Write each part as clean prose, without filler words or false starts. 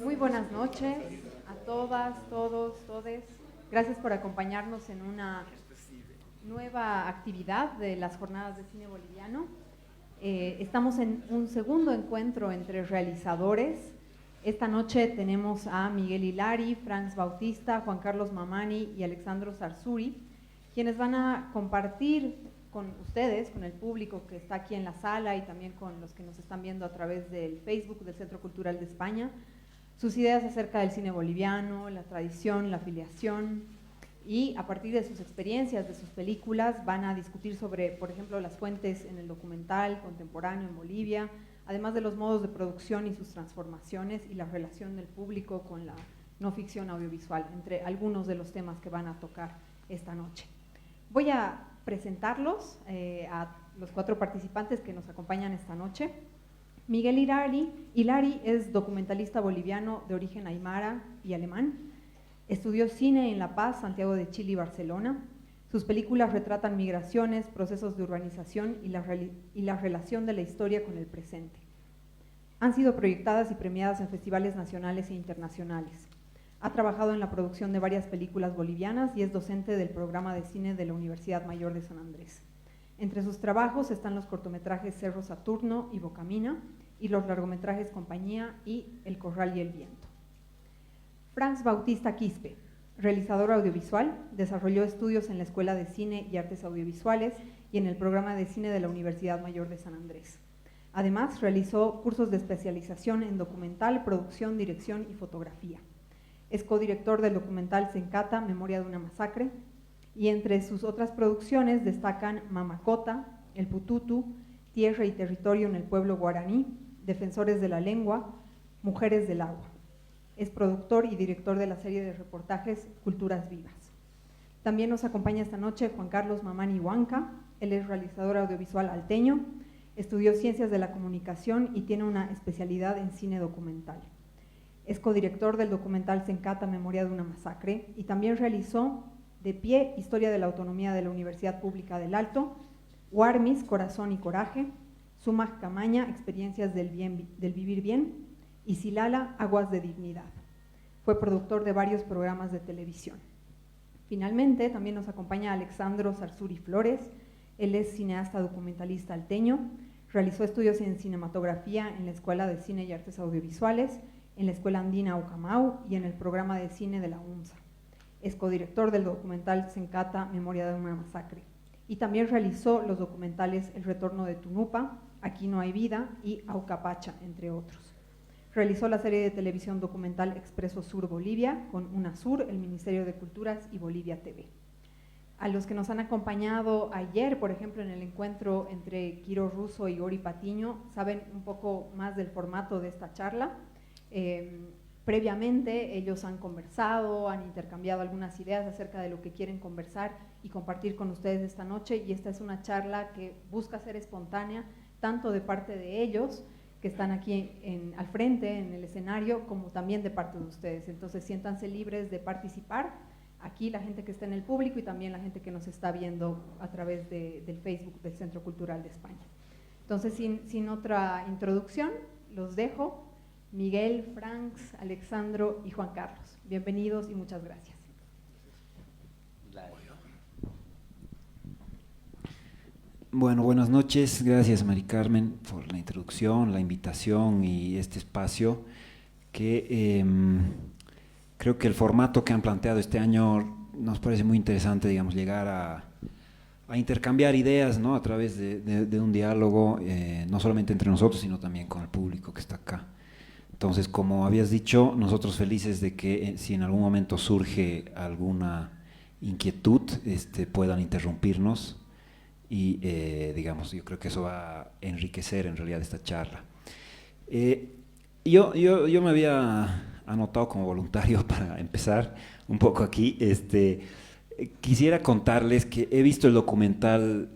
Muy buenas noches a todas, todos, todes. Gracias por acompañarnos en una nueva actividad de las Jornadas de Cine Boliviano. Estamos en un segundo encuentro entre realizadores. Esta noche tenemos a Miguel Hilari, Franz Bautista, Juan Carlos Mamani y Alexandro Zarzuri, quienes van a compartir con ustedes, con el público que está aquí en la sala y también con los que nos están viendo a través del Facebook del Centro Cultural de España, sus ideas acerca del cine boliviano, la tradición, la afiliación, y a partir de sus experiencias, de sus películas, van a discutir sobre, por ejemplo, las fuentes en el documental contemporáneo en Bolivia, además de los modos de producción y sus transformaciones y la relación del público con la no ficción audiovisual, entre algunos de los temas que van a tocar esta noche. Voy a presentarlos a los 4 participantes que nos acompañan esta noche. Miguel Hilari es documentalista boliviano de origen aymara y alemán. Estudió cine en La Paz, Santiago de Chile y Barcelona. Sus películas retratan migraciones, procesos de urbanización y la relación de la historia con el presente. Han sido proyectadas y premiadas en festivales nacionales e internacionales. Ha trabajado en la producción de varias películas bolivianas y es docente del programa de cine de la Universidad Mayor de San Andrés. Entre sus trabajos están los cortometrajes Cerro Saturno y Bocamina y los largometrajes Compañía y El Corral y el Viento. Franz Bautista Quispe, realizador audiovisual, desarrolló estudios en la Escuela de Cine y Artes Audiovisuales y en el programa de cine de la Universidad Mayor de San Andrés. Además, realizó cursos de especialización en documental, producción, dirección y fotografía. Es codirector del documental Sencata, Memoria de una masacre, y entre sus otras producciones destacan Mamacota, El Pututu, Tierra y Territorio en el Pueblo Guaraní, Defensores de la Lengua, Mujeres del Agua. Es productor y director de la serie de reportajes Culturas Vivas. También nos acompaña esta noche Juan Carlos Mamani Huanca. Él es realizador audiovisual alteño, estudió Ciencias de la Comunicación y tiene una especialidad en cine documental. Es codirector del documental Sencata, Memoria de una masacre, y también realizó De pie, Historia de la Autonomía de la Universidad Pública del Alto, Huarmis, Corazón y Coraje, Sumaj Camaña, Experiencias del Vivir Bien, y Silala, Aguas de Dignidad. Fue productor de varios programas de televisión. Finalmente, también nos acompaña Alexandro Zarzuri Flores. Él es cineasta documentalista alteño, realizó estudios en cinematografía en la Escuela de Cine y Artes Audiovisuales, en la Escuela Andina Ucamau y en el programa de cine de la UNSA. Es codirector del documental Sencata, Memoria de una masacre. Y también realizó los documentales El Retorno de Tunupa, Aquí no hay vida y Aucapacha, entre otros. Realizó la serie de televisión documental Expreso Sur Bolivia con UNASUR, el Ministerio de Culturas y Bolivia TV. A los que nos han acompañado ayer, por ejemplo, en el encuentro entre Quiro Russo y Ori Patiño, saben un poco más del formato de esta charla. Previamente ellos han conversado, han intercambiado algunas ideas acerca de lo que quieren conversar y compartir con ustedes esta noche, y esta es una charla que busca ser espontánea, tanto de parte de ellos, que están aquí al frente, en el escenario, como también de parte de ustedes. Entonces siéntanse libres de participar, aquí la gente que está en el público y también la gente que nos está viendo a través del Facebook del Centro Cultural de España. Entonces, sin otra introducción, los dejo. Miguel, Franz, Alexandro y Juan Carlos. Bienvenidos y muchas gracias. Bueno, buenas noches. Gracias, Mari Carmen, por la introducción, la invitación y este espacio que creo que el formato que han planteado este año nos parece muy interesante, digamos, llegar a intercambiar ideas, ¿no?, a través de un diálogo, no solamente entre nosotros, sino también con el público que está acá. Entonces, como habías dicho, nosotros felices de que si en algún momento surge alguna inquietud, puedan interrumpirnos y, digamos, yo creo que eso va a enriquecer en realidad esta charla. Yo me había anotado como voluntario para empezar un poco aquí. Quisiera contarles que he visto el documental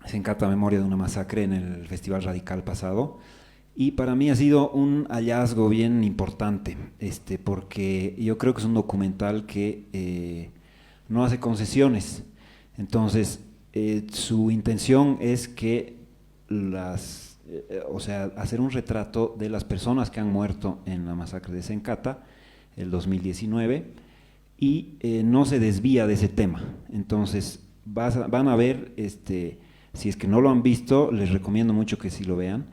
Sencata, Memoria de una masacre en el Festival Radical pasado. Y para mí ha sido un hallazgo bien importante, porque yo creo que es un documental que no hace concesiones. Entonces, su intención es que las o sea, hacer un retrato de las personas que han muerto en la masacre de Sencata, el 2019, y no se desvía de ese tema. Entonces, van a ver, si es que no lo han visto, les recomiendo mucho que sí lo vean.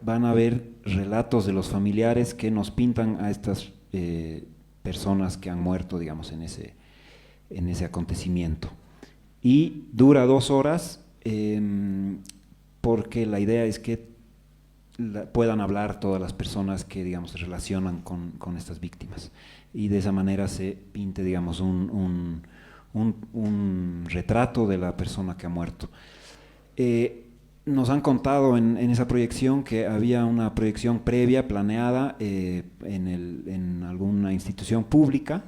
Van a ver relatos de los familiares que nos pintan a estas personas que han muerto, digamos, en ese acontecimiento. Y dura 2 horas, porque la idea es que puedan hablar todas las personas que, digamos, se relacionan con estas víctimas, y de esa manera se pinte, digamos, un retrato de la persona que ha muerto. Nos han contado en esa proyección que había una proyección previa, planeada, en alguna institución pública,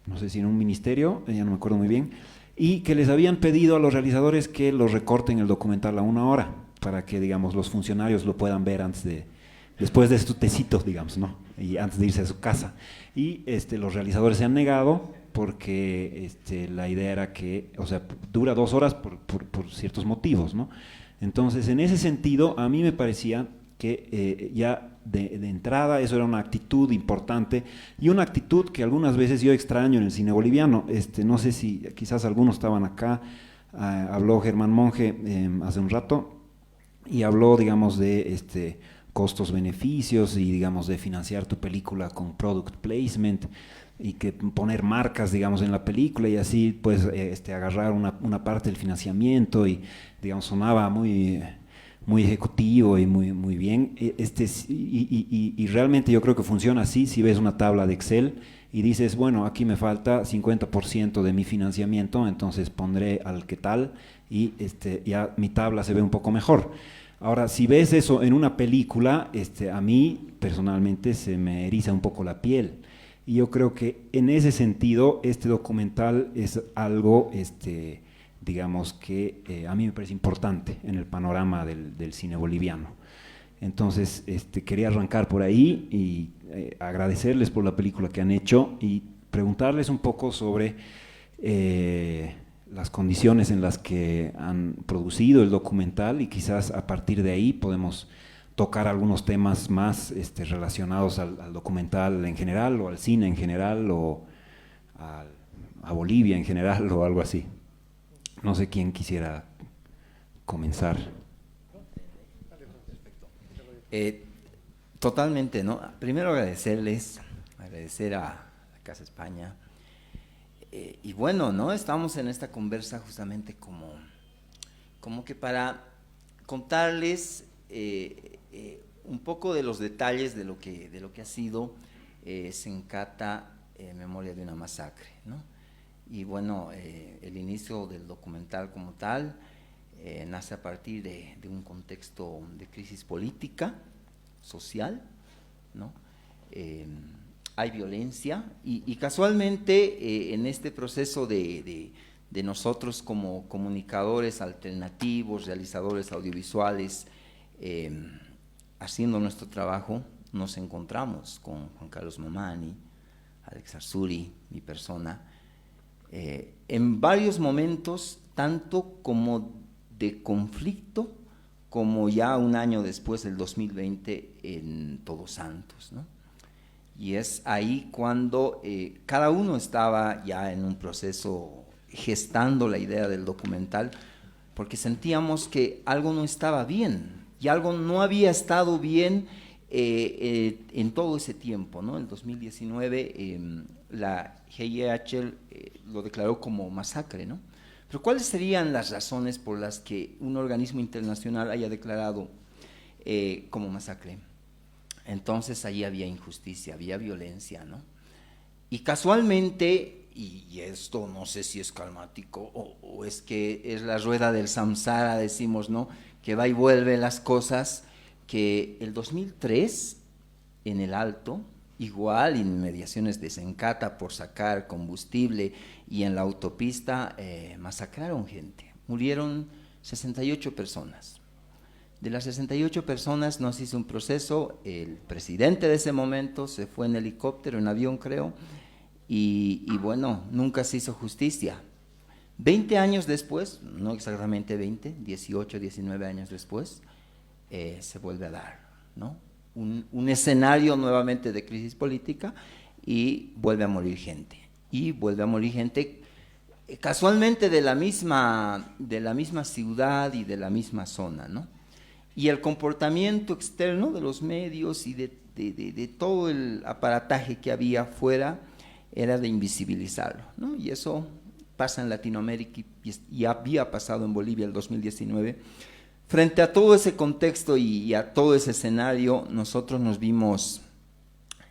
no sé si en un ministerio, ya no me acuerdo muy bien, y que les habían pedido a los realizadores que los recorten el documental a 1 hora, para que, digamos, los funcionarios lo puedan ver después de su tecito, digamos, ¿no? Y antes de irse a su casa. Y los realizadores se han negado porque la idea era que, o sea, dura 2 horas por ciertos motivos, ¿no? Entonces, en ese sentido, a mí me parecía que ya de entrada eso era una actitud importante, y una actitud que algunas veces yo extraño en el cine boliviano. No sé si quizás algunos estaban acá, habló Germán Monge hace un rato, y habló, digamos, de costos-beneficios y, digamos, de financiar tu película con product placement, y que poner marcas, digamos, en la película, y así pues agarrar una parte del financiamiento, y, digamos, sonaba muy ejecutivo y muy bien. Y realmente yo creo que funciona así. Si ves una tabla de Excel y dices, bueno, aquí me falta 50% de mi financiamiento, entonces pondré al qué tal, y ya mi tabla se ve un poco mejor. Ahora, si ves eso en una película, a mí personalmente se me eriza un poco la piel, y yo creo que en ese sentido este documental es algo, digamos, que a mí me parece importante en el panorama del cine boliviano. Entonces, quería arrancar por ahí y agradecerles por la película que han hecho, y preguntarles un poco sobre las condiciones en las que han producido el documental, y quizás a partir de ahí podemos tocar algunos temas más relacionados al documental en general, o al cine en general, o a Bolivia en general, o algo así. No sé quién quisiera comenzar. Totalmente, ¿no? Primero agradecer a Casa España. Y bueno, ¿no? Estamos en esta conversa justamente como que para contarles un poco de los detalles de lo que ha sido Sencata, Memoria de una Masacre, ¿no? Y bueno, el inicio del documental como tal nace a partir de un contexto de crisis política, social, ¿no? Hay violencia, y casualmente en este proceso de nosotros como comunicadores alternativos, realizadores audiovisuales, haciendo nuestro trabajo, nos encontramos con Juan Carlos Mamani, Alex Arzuri, mi persona, en varios momentos, tanto como de conflicto, como ya un año después, del 2020, en Todos Santos, ¿no? Y es ahí cuando cada uno estaba ya en un proceso gestando la idea del documental, porque sentíamos que algo no estaba bien, y algo no había estado bien en todo ese tiempo, ¿no? En 2019 la GIEH lo declaró como masacre, ¿no? Pero ¿cuáles serían las razones por las que un organismo internacional haya declarado como masacre? Entonces ahí había injusticia, había violencia, ¿no? Y casualmente, y esto no sé si es calmático o es que es la rueda del samsara, decimos, ¿no? Que va y vuelve las cosas, que el 2003 en el Alto, igual inmediaciones de Sencata, por sacar combustible, y en la autopista masacraron gente, murieron 68 personas. De las 68 personas nos hizo un proceso, el presidente de ese momento se fue en helicóptero, en avión creo, y bueno, nunca se hizo justicia. 20 años después, no exactamente 20, 18, 19 años después, se vuelve a dar, ¿no? Un escenario nuevamente de crisis política y vuelve a morir gente. Y vuelve a morir gente casualmente de la misma ciudad y de la misma zona, ¿no? Y el comportamiento externo de los medios y de todo el aparataje que había afuera era de invisibilizarlo, ¿no? Y eso pasa en Latinoamérica y había pasado en Bolivia el 2019. Frente a todo ese contexto y a todo ese escenario, nosotros nos vimos,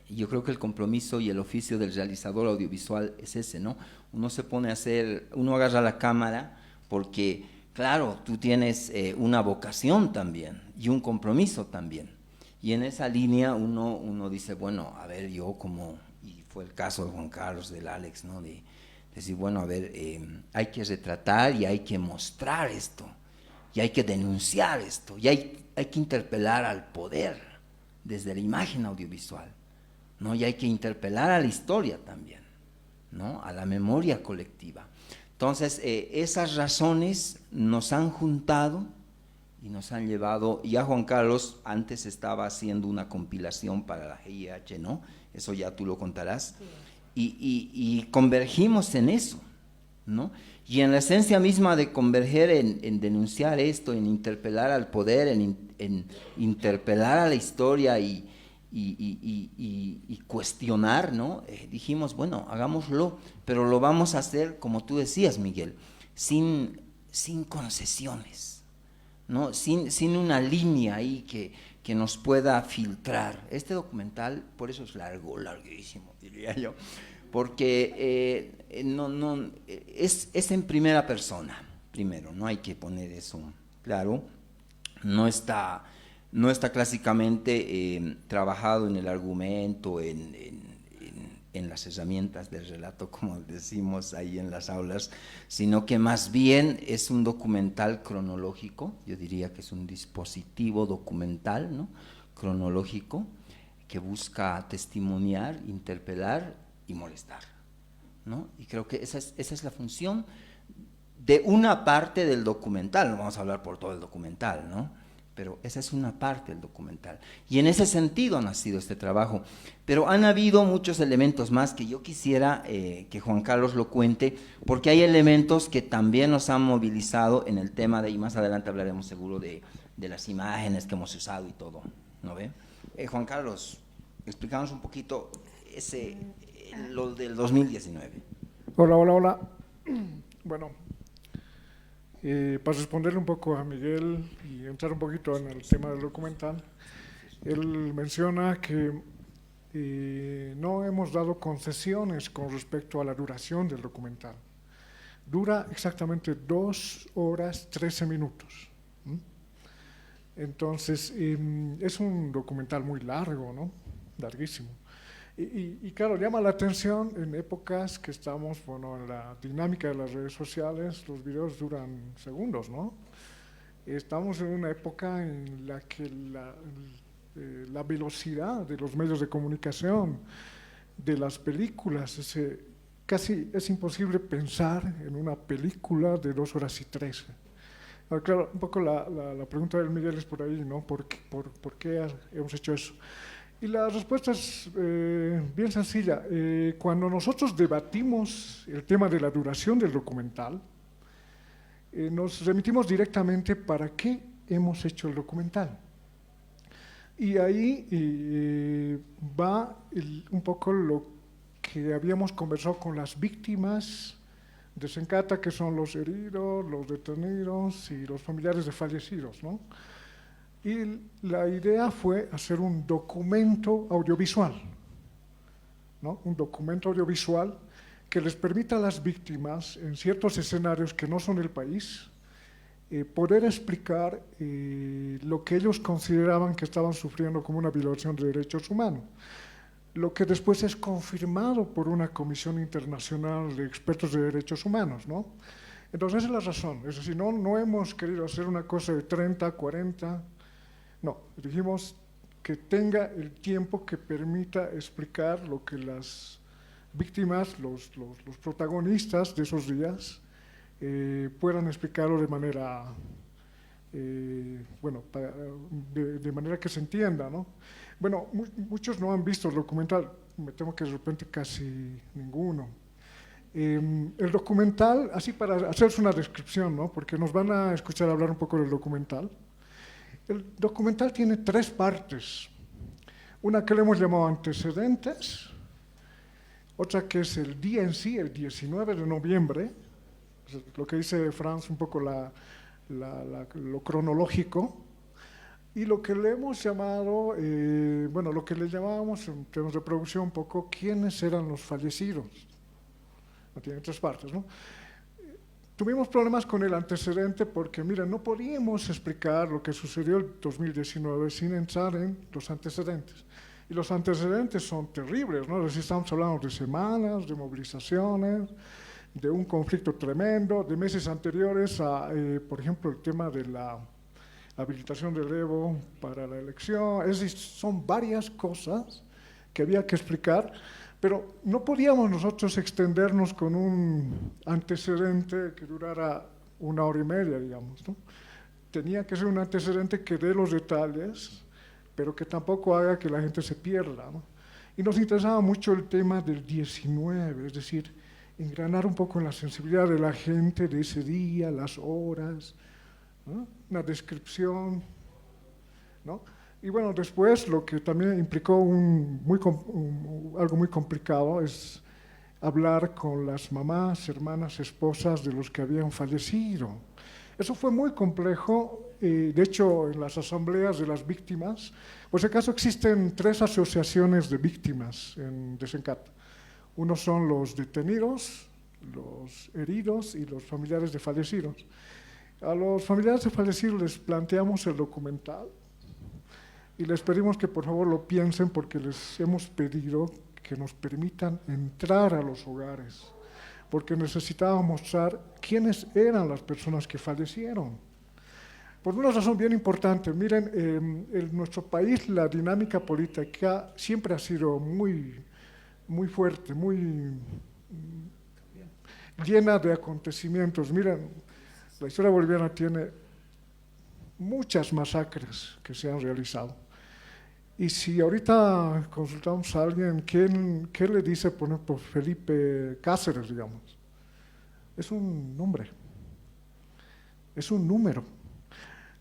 yo creo que el compromiso y el oficio del realizador audiovisual es ese, ¿no? Uno se pone a hacer, uno agarra la cámara porque, claro, tú tienes una vocación también y un compromiso también. Y en esa línea uno dice, bueno, a ver, yo como, y fue el caso de Juan Carlos, del Alex, ¿no? De decir, bueno, a ver, hay que retratar y hay que mostrar esto, y hay que denunciar esto, y hay que interpelar al poder desde la imagen audiovisual, ¿no? Y hay que interpelar a la historia también, ¿no? A la memoria colectiva. Entonces, esas razones nos han juntado y nos han llevado, ya Juan Carlos antes estaba haciendo una compilación para la GIH, ¿no? Eso ya tú lo contarás. Sí. Y convergimos en eso, ¿no? Y en la esencia misma de converger en denunciar esto, en interpelar al poder, en interpelar a la historia y cuestionar, ¿no? Dijimos, bueno, hagámoslo, pero lo vamos a hacer, como tú decías, Miguel, sin concesiones, ¿no? Sin una línea ahí que nos pueda filtrar. Este documental, por eso es larguísimo, diría yo, porque es en primera persona, primero, no hay que poner eso claro, no está clásicamente trabajado en el argumento, en las herramientas del relato, como decimos ahí en las aulas, sino que más bien es un documental cronológico, yo diría que es un dispositivo documental, ¿no? Cronológico, que busca testimoniar, interpelar y molestar, ¿no? Y creo que esa es la función de una parte del documental, no vamos a hablar por todo el documental, ¿no? Pero esa es una parte del documental. Y en ese sentido ha nacido este trabajo. Pero han habido muchos elementos más que yo quisiera que Juan Carlos lo cuente, porque hay elementos que también nos han movilizado en el tema de, y más adelante hablaremos seguro de las imágenes que hemos usado y todo, ¿no ve? Juan Carlos, explícanos un poquito lo del 2019. Hola. Bueno, para responderle un poco a Miguel y entrar un poquito en el tema del documental, él menciona que no hemos dado concesiones con respecto a la duración del documental. Dura exactamente 2 horas 13 minutos. Entonces, es un documental muy largo, ¿no? Larguísimo. Y claro, llama la atención en épocas que estamos, bueno, en la dinámica de las redes sociales, los videos duran segundos, ¿no? Estamos en una época en la que la velocidad de los medios de comunicación, de las películas, casi es imposible pensar en una película de 2 horas y 13. Claro, un poco la pregunta del Miguel es por ahí, ¿no? ¿Por qué hemos hecho eso? Y la respuesta es bien sencilla. Cuando nosotros debatimos el tema de la duración del documental, nos remitimos directamente para qué hemos hecho el documental. Y ahí va un poco lo que habíamos conversado con las víctimas de Sencata, que son los heridos, los detenidos y los familiares de fallecidos, ¿no? Y la idea fue hacer un documento audiovisual, ¿no? Un documento audiovisual que les permita a las víctimas, en ciertos escenarios que no son el país, poder explicar lo que ellos consideraban que estaban sufriendo como una violación de derechos humanos, lo que después es confirmado por una comisión internacional de expertos de derechos humanos, ¿no? Entonces esa es la razón, es decir, no hemos querido hacer una cosa de 30, 40, no, dijimos que tenga el tiempo que permita explicar lo que las víctimas, los protagonistas de esos días puedan explicarlo de manera, bueno, de manera que se entienda, ¿no? Bueno, muchos no han visto el documental, me temo que de repente casi ninguno. El documental, así para hacerse una descripción, ¿no? Porque nos van a escuchar hablar un poco del documental. El documental tiene 3 partes. Una que le hemos llamado antecedentes, otra que es el día en sí, el 19 de noviembre, lo que dice Franz, un poco lo cronológico, y lo que le hemos llamado, bueno, lo que le llamábamos en términos de producción un poco, quiénes eran los fallecidos. Tiene 3 partes, ¿no? Tuvimos problemas con el antecedente porque, miren, no podíamos explicar lo que sucedió en 2019 sin entrar en los antecedentes. Y los antecedentes son terribles, ¿no? Es decir, estamos hablando de semanas, de movilizaciones, de un conflicto tremendo, de meses anteriores a, por ejemplo, el tema de la habilitación del Evo para la elección. Es decir, son varias cosas que había que explicar, pero no podíamos nosotros extendernos con un antecedente que durara 1 hora y media, digamos, ¿no? Tenía que ser un antecedente que dé los detalles, pero que tampoco haga que la gente se pierda, ¿no? Y nos interesaba mucho el tema del 19, es decir, engranar un poco en la sensibilidad de la gente de ese día, las horas, ¿no? Una descripción, ¿no? Y bueno, después lo que también implicó algo muy complicado es hablar con las mamás, hermanas, esposas de los que habían fallecido. Eso fue muy complejo, de hecho en las asambleas de las víctimas, por si acaso existen 3 asociaciones de víctimas en Desencata. Uno son los detenidos, los heridos y los familiares de fallecidos. A los familiares de fallecidos les planteamos el documental y les pedimos que por favor lo piensen porque les hemos pedido que nos permitan entrar a los hogares, porque necesitábamos mostrar quiénes eran las personas que fallecieron. Por una razón bien importante, miren, en nuestro país la dinámica política siempre ha sido muy fuerte, muy llena de acontecimientos. Miren, la historia boliviana tiene muchas masacres que se han realizado. Y si ahorita consultamos a alguien, ¿qué le dice, por ejemplo, Felipe Cáceres, digamos? Es un nombre, es un número.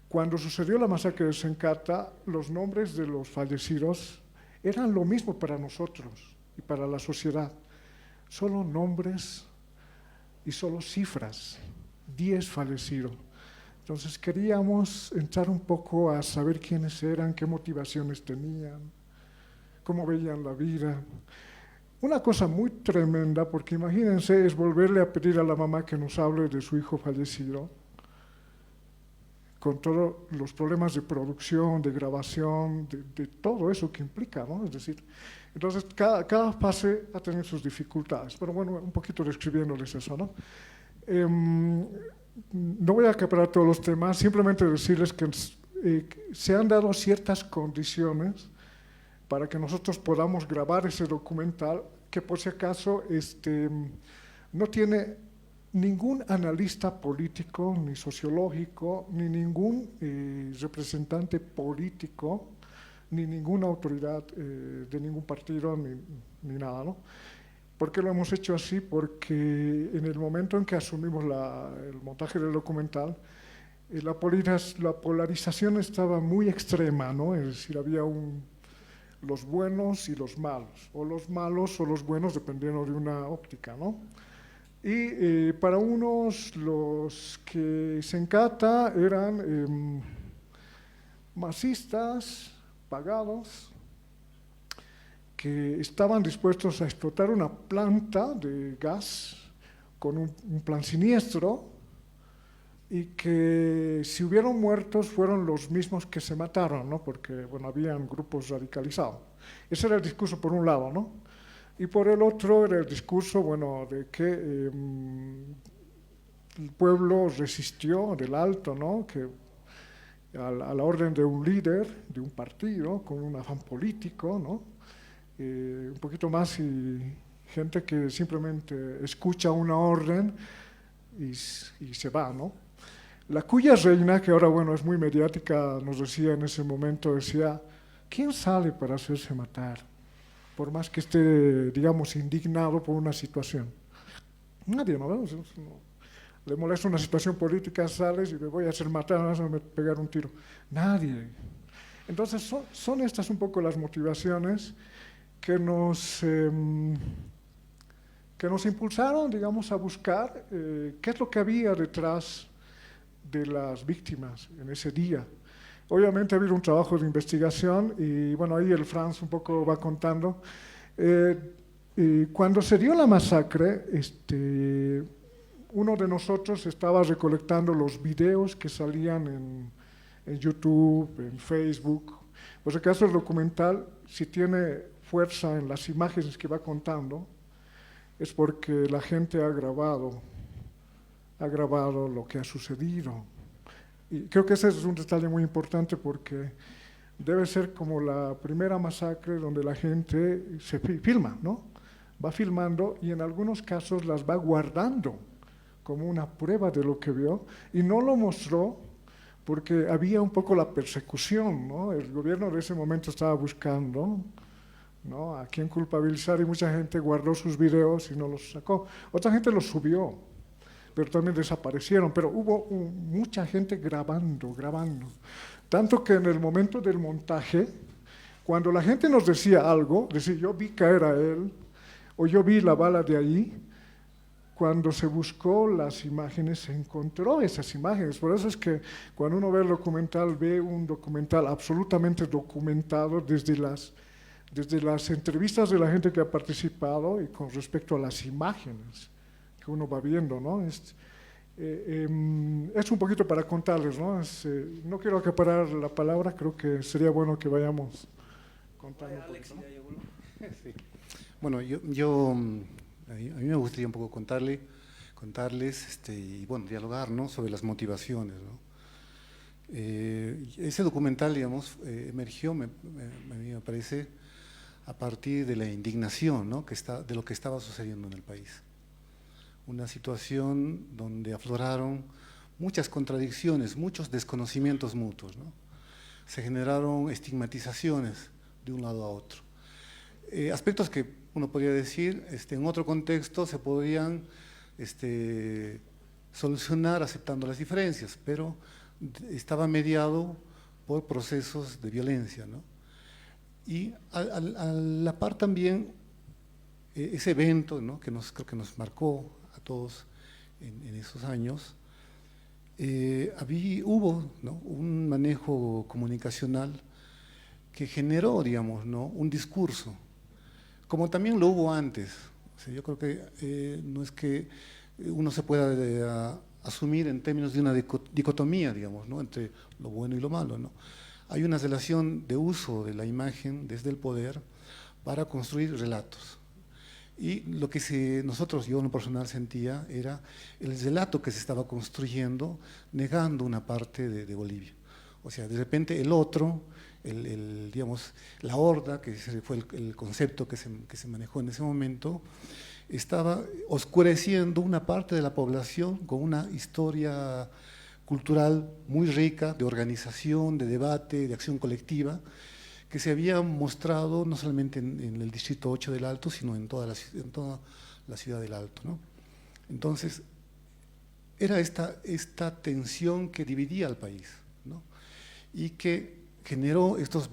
Cuando sucedió la masacre de Sencata, los nombres de los fallecidos eran lo mismo para nosotros y para la sociedad. Solo nombres y solo cifras, 10 fallecidos. Entonces queríamos entrar un poco a saber quiénes eran, qué motivaciones tenían, cómo veían la vida. Una cosa muy tremenda, porque imagínense, es volverle a pedir a la mamá que nos hable de su hijo fallecido, con todos los problemas de producción, de grabación, de todo eso que implica, ¿no? Es decir, entonces cada fase ha tenido sus dificultades, pero bueno, un poquito describiéndoles eso, ¿no? No voy a acaparar todos los temas, simplemente decirles que se han dado ciertas condiciones para que nosotros podamos grabar ese documental, que por si acaso no tiene ningún analista político, ni sociológico, ni ningún representante político, ni ninguna autoridad de ningún partido, ni nada, ¿no? ¿Por qué lo hemos hecho así? Porque en el momento en que asumimos el montaje del documental, la polarización estaba muy extrema, ¿no? Es decir, había los buenos y los malos, o los malos o los buenos, dependiendo de una óptica, ¿no? Y para unos, los que Sencata eran masistas, pagados, que estaban dispuestos a explotar una planta de gas con un plan siniestro y que si hubieron muertos fueron los mismos que se mataron, ¿no? Porque bueno, habían grupos radicalizados. Ese era el discurso por un lado, ¿no? Y por el otro era el discurso, bueno, de que el pueblo resistió del alto, ¿no? Que a la orden de un líder, de un partido, con un afán político, ¿no? Un poquito más y gente que simplemente escucha una orden y se va, ¿no? La cuya reina, que ahora, bueno, es muy mediática, nos decía en ese momento, decía, ¿quién sale para hacerse matar? Por más que esté, digamos, indignado por una situación. Nadie, ¿no? Le molesta una situación política, sales y me voy a hacer matar, vas a pegar un tiro. Nadie. Entonces, son estas un poco las motivaciones que nos impulsaron, digamos, a buscar qué es lo que había detrás de las víctimas en ese día. Obviamente ha habido un trabajo de investigación y bueno, ahí el Franz un poco va contando. Cuando se dio la masacre, uno de nosotros estaba recolectando los videos que salían en YouTube, en Facebook. Por si acaso el documental, si tiene fuerza en las imágenes que va contando, es porque la gente ha grabado lo que ha sucedido. Y creo que ese es un detalle muy importante porque debe ser como la primera masacre donde la gente se filma, ¿no? Va filmando y en algunos casos las va guardando como una prueba de lo que vio y no lo mostró porque había un poco la persecución, ¿no? El gobierno de ese momento estaba buscando, ¿no?, a quién culpabilizar y mucha gente guardó sus videos y no los sacó. Otra gente los subió, pero también desaparecieron, pero hubo mucha gente grabando. Tanto que en el momento del montaje, cuando la gente nos decía algo, decía yo vi caer a él, o yo vi la bala de ahí, cuando se buscó las imágenes, se encontró esas imágenes. Por eso es que cuando uno ve el documental, ve un documental absolutamente documentado desde las entrevistas de la gente que ha participado y con respecto a las imágenes que uno va viendo, ¿no? Es un poquito para contarles, ¿no? No quiero acaparar la palabra, creo que sería bueno que vayamos contando. Alex, ¿no? Sí. Bueno, a mí me gustaría un poco contarles y bueno, dialogar, ¿no?, sobre las motivaciones, ¿no? Ese documental, digamos, emergió, a mí me parece, a partir de la indignación, ¿no?, de lo que estaba sucediendo en el país. Una situación donde afloraron muchas contradicciones, muchos desconocimientos mutuos, ¿no? Se generaron estigmatizaciones de un lado a otro. Aspectos que uno podría decir, en otro contexto se podrían solucionar aceptando las diferencias, pero estaba mediado por procesos de violencia, ¿no? Y a la par también ese evento, ¿no?, que creo que nos marcó a todos en esos años, hubo, ¿no?, un manejo comunicacional que generó, digamos, ¿no?, un discurso, como también lo hubo antes. O sea, yo creo que no es que uno se pueda asumir en términos de una dicotomía, digamos, ¿no?, entre lo bueno y lo malo, ¿no? Hay una relación de uso de la imagen desde el poder para construir relatos. Y lo que yo en lo personal sentía era el relato que se estaba construyendo negando una parte de Bolivia. O sea, de repente el otro, digamos, la horda, que fue el concepto que se manejó en ese momento, estaba oscureciendo una parte de la población con una historia cultural muy rica, de organización, de debate, de acción colectiva, que se había mostrado no solamente en el Distrito 8 del Alto, sino en toda la ciudad del Alto, ¿no? Entonces, era esta tensión que dividía al país, ¿no?, y que generó estos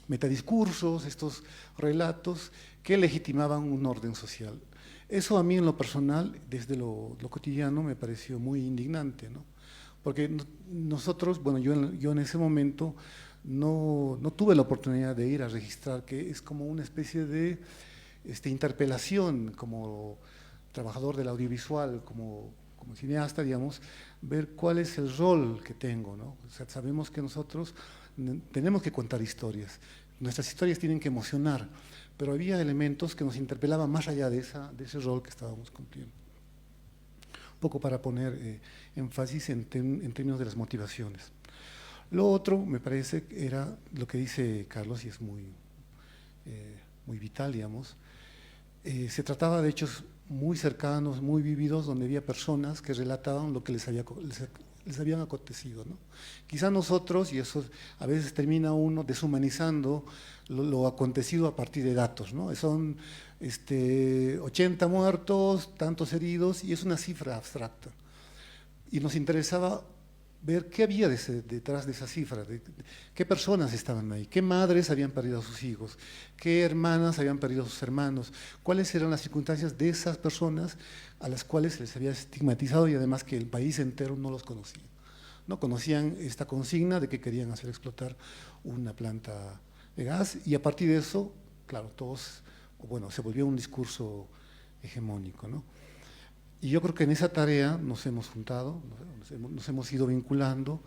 metadiscursos, estos relatos que legitimaban un orden social. Eso a mí en lo personal, desde lo cotidiano, me pareció muy indignante, ¿no? Porque nosotros, bueno, yo en ese momento no tuve la oportunidad de ir a registrar, que es como una especie de interpelación como trabajador del audiovisual, como cineasta, digamos, ver cuál es el rol que tengo, ¿no? O sea, sabemos que nosotros tenemos que contar historias, nuestras historias tienen que emocionar, pero había elementos que nos interpelaban más allá de ese rol que estábamos cumpliendo. Un poco para poner énfasis en términos de las motivaciones. Lo otro, me parece, era lo que dice Carlos, y es muy vital, digamos. Se trataba de hechos muy cercanos, muy vividos, donde había personas que relataban lo que les habían acontecido, ¿no? Quizá nosotros, y eso a veces termina uno deshumanizando lo acontecido a partir de datos, ¿no? Son 80 muertos, tantos heridos, y es una cifra abstracta. Y nos interesaba ver qué había detrás de esa cifra, qué personas estaban ahí, qué madres habían perdido a sus hijos, qué hermanas habían perdido a sus hermanos, cuáles eran las circunstancias de esas personas a las cuales se les había estigmatizado y además que el país entero no los conocía. No conocían esta consigna de que querían hacer explotar una planta de gas y a partir de eso, claro, se volvió un discurso hegemónico, ¿no? Y yo creo que en esa tarea nos hemos juntado, nos hemos ido vinculando,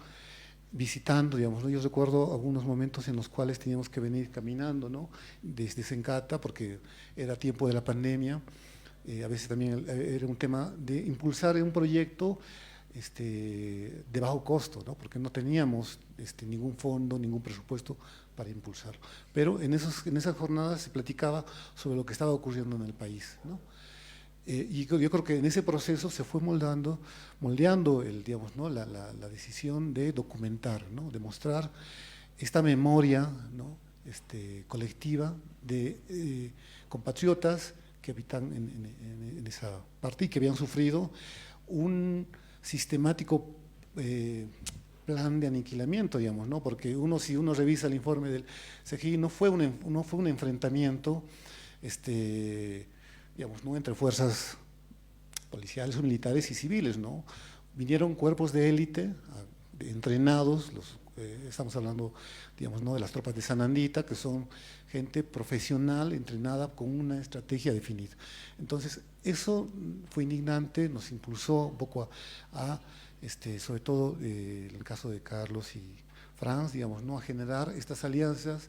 visitando, digamos, ¿no? Yo recuerdo algunos momentos en los cuales teníamos que venir caminando, ¿no? Desde Sencata, porque era tiempo de la pandemia, a veces también era un tema de impulsar un proyecto de bajo costo, ¿no? Porque no teníamos ningún fondo, ningún presupuesto para impulsarlo. Pero en esas jornadas se platicaba sobre lo que estaba ocurriendo en el país, ¿no? Y yo creo que en ese proceso se fue moldeando digamos, ¿no? la decisión de documentar, ¿no? De mostrar esta memoria, ¿no? Colectiva de compatriotas que habitan en esa parte y que habían sufrido un sistemático plan de aniquilamiento, digamos, ¿no? Porque si uno revisa el informe del CGI, no fue un enfrentamiento digamos, ¿no? Entre fuerzas policiales o militares y civiles, ¿no? Vinieron cuerpos de élite, entrenados, estamos hablando, digamos, ¿no? De las tropas de Sanandita, que son gente profesional, entrenada con una estrategia definida. Entonces, eso fue indignante, nos impulsó un poco sobre todo en el caso de Carlos y Franz, digamos, ¿no? A generar estas alianzas,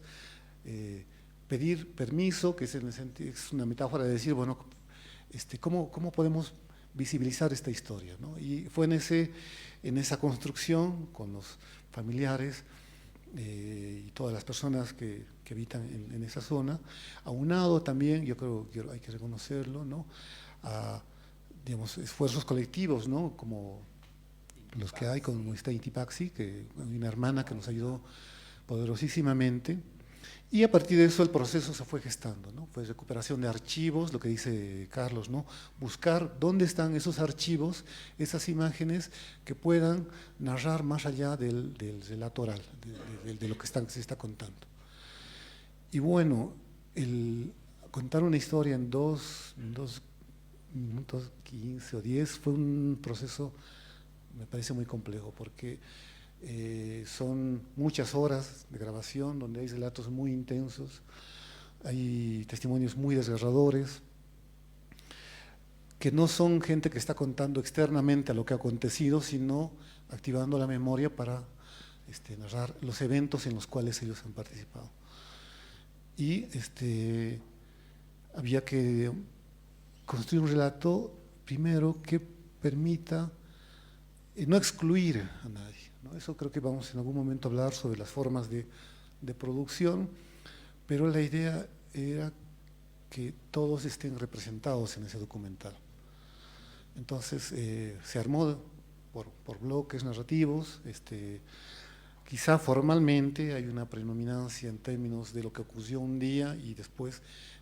pedir permiso, que es una metáfora de decir, bueno, ¿cómo podemos visibilizar esta historia, ¿no? Y fue en esa construcción con los familiares y todas las personas que habitan en esa zona, aunado también, yo creo que hay que reconocerlo, ¿no? A, digamos, esfuerzos colectivos, ¿no? Como los que hay, como está Intipaxi, que hay una hermana que nos ayudó poderosísimamente. Y a partir de eso el proceso se fue gestando, ¿no? Fue recuperación de archivos, lo que dice Carlos, ¿no? Buscar dónde están esos archivos, esas imágenes que puedan narrar más allá del relato oral, de lo que se está contando. Y bueno, contar una historia en dos minutos 15 o 10 fue un proceso, me parece muy complejo, porque son muchas horas de grabación donde hay relatos muy intensos, hay testimonios muy desgarradores, que no son gente que está contando externamente a lo que ha acontecido, sino activando la memoria para narrar los eventos en los cuales ellos han participado. Y había que construir un relato, primero, que permita no excluir a nadie, ¿no? Eso creo que vamos en algún momento a hablar sobre las formas de producción, pero la idea era que todos estén representados en ese documental. Entonces se armó por bloques narrativos, quizá formalmente hay una predominancia en términos de lo que ocurrió un día y después,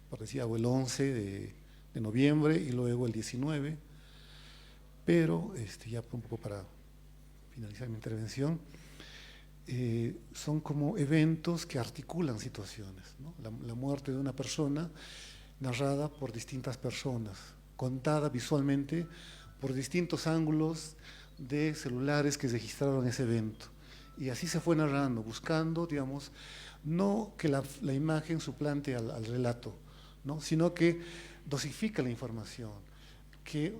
por decir algo, el 11 de noviembre y luego el 19, pero ya un poco para finalizar mi intervención, son como eventos que articulan situaciones, ¿no? La muerte de una persona narrada por distintas personas, contada visualmente por distintos ángulos de celulares que registraron ese evento. Y así se fue narrando, buscando, digamos, no que la imagen suplante al relato, ¿no? Sino que dosifica la información, que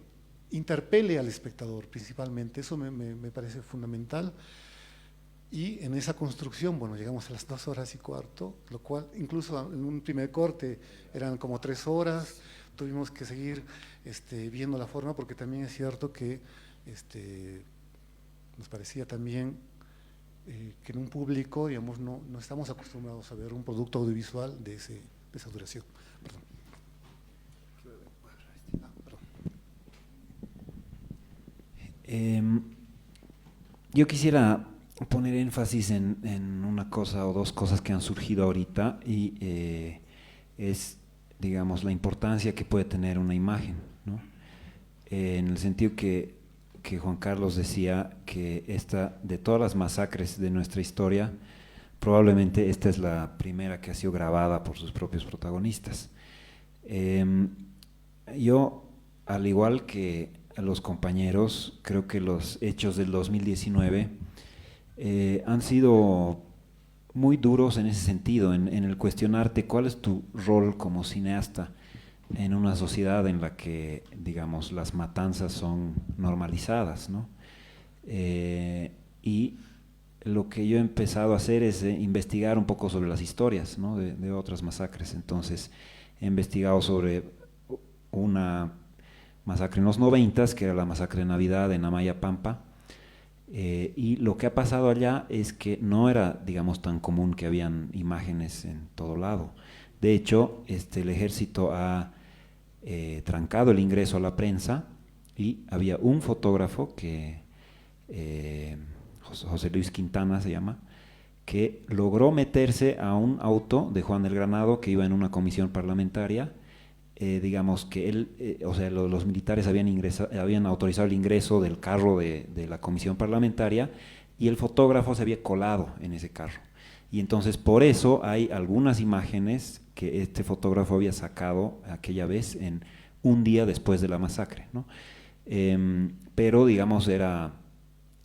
interpele al espectador principalmente, eso me parece fundamental. Y en esa construcción, bueno, llegamos a las 2 horas y cuarto, lo cual incluso en un primer corte eran como 3 horas, tuvimos que seguir viendo la forma porque también es cierto que nos parecía también que en un público, digamos, no estamos acostumbrados a ver un producto audiovisual de esa duración. Perdón. Yo quisiera poner énfasis en una cosa o dos cosas que han surgido ahorita y es, digamos, la importancia que puede tener una imagen, ¿no? En el sentido que Juan Carlos decía que de todas las masacres de nuestra historia, probablemente esta es la primera que ha sido grabada por sus propios protagonistas. Yo, al igual que a los compañeros, creo que los hechos del 2019 han sido muy duros en ese sentido, en el cuestionarte cuál es tu rol como cineasta en una sociedad en la que, digamos, las matanzas son normalizadas, ¿no? Y lo que yo he empezado a hacer es investigar un poco sobre las historias, ¿no? de otras masacres. Entonces, he investigado sobre una masacre en los 90s, que era la masacre de Navidad en Amaya Pampa, y lo que ha pasado allá es que no era, digamos, tan común que habían imágenes en todo lado. De hecho, el ejército ha trancado el ingreso a la prensa y había un fotógrafo que, José Luis Quintana se llama, que logró meterse a un auto de Juan del Granado que iba en una comisión parlamentaria. Digamos que él, o sea, los militares habían autorizado el ingreso del carro de la comisión parlamentaria y el fotógrafo se había colado en ese carro. Y entonces por eso hay algunas imágenes que este fotógrafo había sacado aquella vez en un día después de la masacre, ¿no? Pero digamos era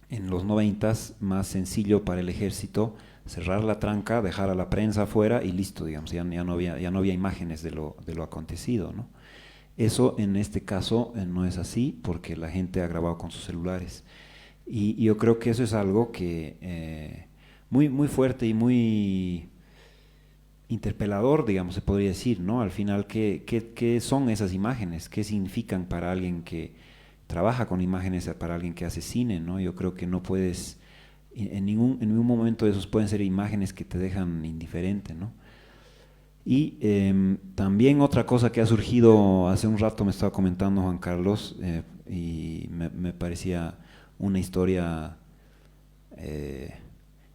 en los 90s más sencillo para el ejército cerrar la tranca, dejar a la prensa afuera y listo, digamos, ya no había imágenes de lo acontecido, ¿no? Eso en este caso no es así porque la gente ha grabado con sus celulares y yo creo que eso es algo que muy, muy fuerte y muy interpelador, digamos, se podría decir, ¿no? Al final, ¿qué son esas imágenes? ¿Qué significan para alguien que trabaja con imágenes, para alguien que hace cine, ¿no? Yo creo que no puedes, en ningún momento de esos pueden ser imágenes que te dejan indiferente, ¿no? Y también otra cosa que ha surgido, hace un rato me estaba comentando Juan Carlos, y me parecía una historia,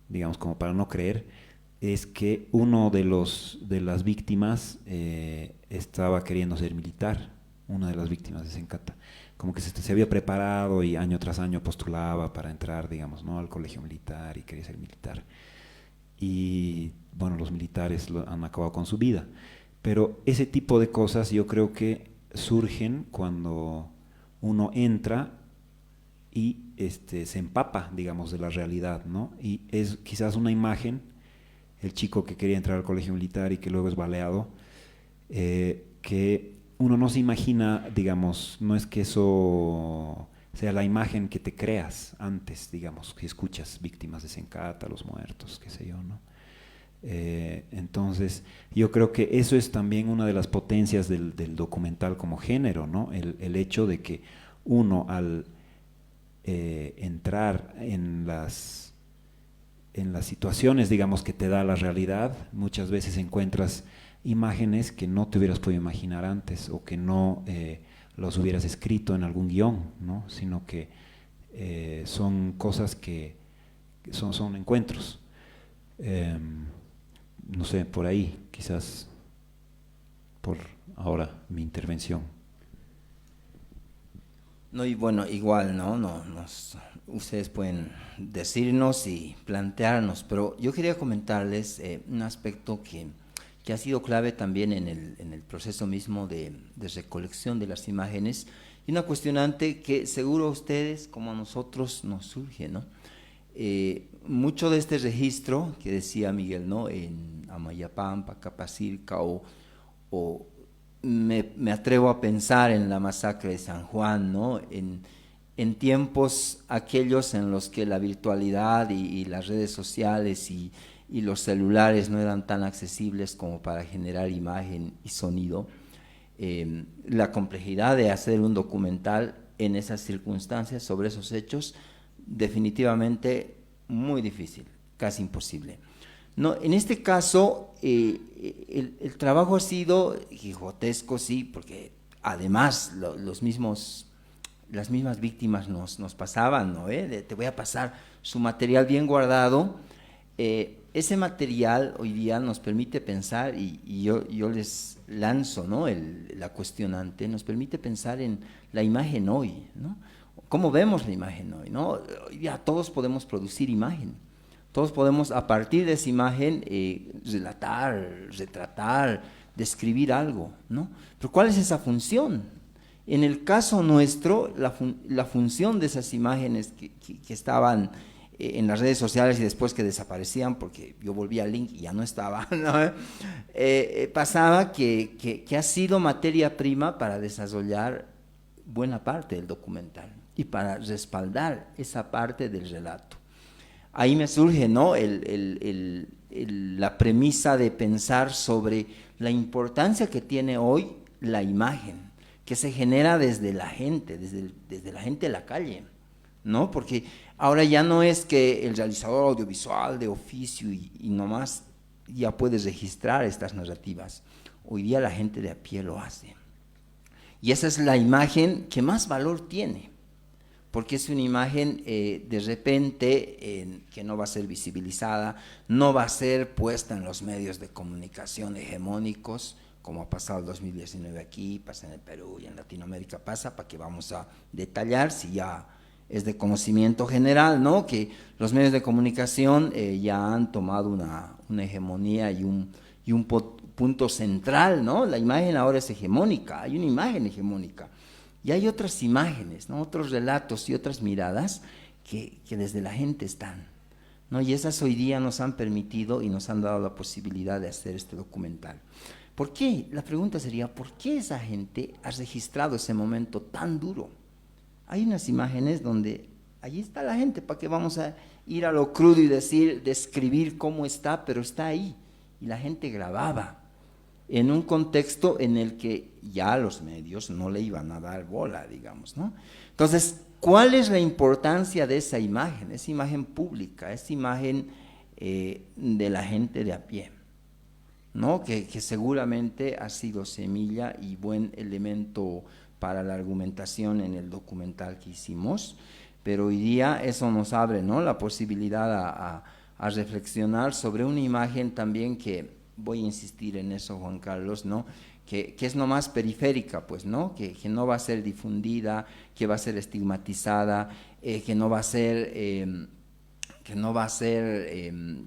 digamos, como para no creer, es que uno de las víctimas estaba queriendo ser militar, una de las víctimas de Sencata, como que se había preparado y año tras año postulaba para entrar, digamos, ¿no? al colegio militar y quería ser militar. Y bueno, los militares han acabado con su vida. Pero ese tipo de cosas yo creo que surgen cuando uno entra y se empapa, digamos, de la realidad, ¿no? Y es quizás una imagen, el chico que quería entrar al colegio militar y que luego es baleado, que uno no se imagina, digamos, no es que eso sea la imagen que te creas antes, digamos, que escuchas víctimas de Sencata, los muertos, qué sé yo, ¿no? Entonces, yo creo que eso es también una de las potencias del documental como género, ¿no? El hecho de que uno al entrar en las situaciones, digamos, que te da la realidad, muchas veces encuentras imágenes que no te hubieras podido imaginar antes o que no los hubieras escrito en algún guión, ¿no? Sino que son cosas que son encuentros. No sé, por ahí, quizás por ahora mi intervención. No, y bueno, igual, ¿no? Ustedes pueden decirnos y plantearnos, pero yo quería comentarles un aspecto que ha sido clave también en el proceso mismo de recolección de las imágenes, y una cuestionante que seguro a ustedes como a nosotros nos surge, ¿no? Mucho de este registro que decía Miguel, ¿no? En Amayapampa, Capacirca, o me atrevo a pensar en la masacre de San Juan, ¿no? En tiempos aquellos en los que la virtualidad y las redes sociales y los celulares no eran tan accesibles como para generar imagen y sonido, la complejidad de hacer un documental en esas circunstancias sobre esos hechos, definitivamente muy difícil, casi imposible. No, en este caso, el trabajo ha sido quijotesco, sí, porque además los mismos las mismas víctimas nos pasaban, ¿no? Te voy a pasar su material bien guardado. Ese material hoy día nos permite pensar, y yo les lanzo, ¿no?, la cuestionante, nos permite pensar en la imagen hoy, ¿no? ¿Cómo vemos la imagen hoy, no? Hoy día todos podemos producir imagen, todos podemos a partir de esa imagen relatar, retratar, describir algo, ¿no? Pero ¿cuál es esa función? En el caso nuestro, la función de esas imágenes que estaban en las redes sociales y después que desaparecían, porque yo volví al link y ya no estaba, ¿no? Pasaba que ha sido materia prima para desarrollar buena parte del documental y para respaldar esa parte del relato. Ahí me surge, ¿no?, la premisa de pensar sobre la importancia que tiene hoy la imagen, que se genera desde la gente, desde la gente de la calle, ¿no? Porque ahora ya no es que el realizador audiovisual de oficio y nomás ya puede registrar estas narrativas. Hoy día la gente de a pie lo hace. Y esa es la imagen que más valor tiene, porque es una imagen de repente que no va a ser visibilizada, no va a ser puesta en los medios de comunicación hegemónicos, como ha pasado el 2019 aquí, pasa en el Perú y en Latinoamérica pasa, para que vamos a detallar si ya es de conocimiento general, ¿no?, que los medios de comunicación ya han tomado una hegemonía y un punto central, ¿no? La imagen ahora es hegemónica, hay una imagen hegemónica. Y hay otras imágenes, ¿no?, otros relatos y otras miradas que desde la gente están, ¿no? Y esas hoy día nos han permitido y nos han dado la posibilidad de hacer este documental. ¿Por qué? La pregunta sería, ¿por qué esa gente ha registrado ese momento tan duro? Hay unas imágenes donde allí está la gente, ¿para qué vamos a ir a lo crudo y describir cómo está? Pero está ahí, y la gente grababa en un contexto en el que ya los medios no le iban a dar bola, digamos, ¿no? Entonces, ¿cuál es la importancia de esa imagen pública, esa imagen de la gente de a pie, ¿no? Que seguramente ha sido semilla y buen elemento para la argumentación en el documental que hicimos, pero hoy día eso nos abre, ¿no?, la posibilidad a reflexionar sobre una imagen también que, voy a insistir en eso, Juan Carlos, ¿no?, que es nomás periférica, pues, ¿no?, que no va a ser difundida, que va a ser estigmatizada, que no va a ser,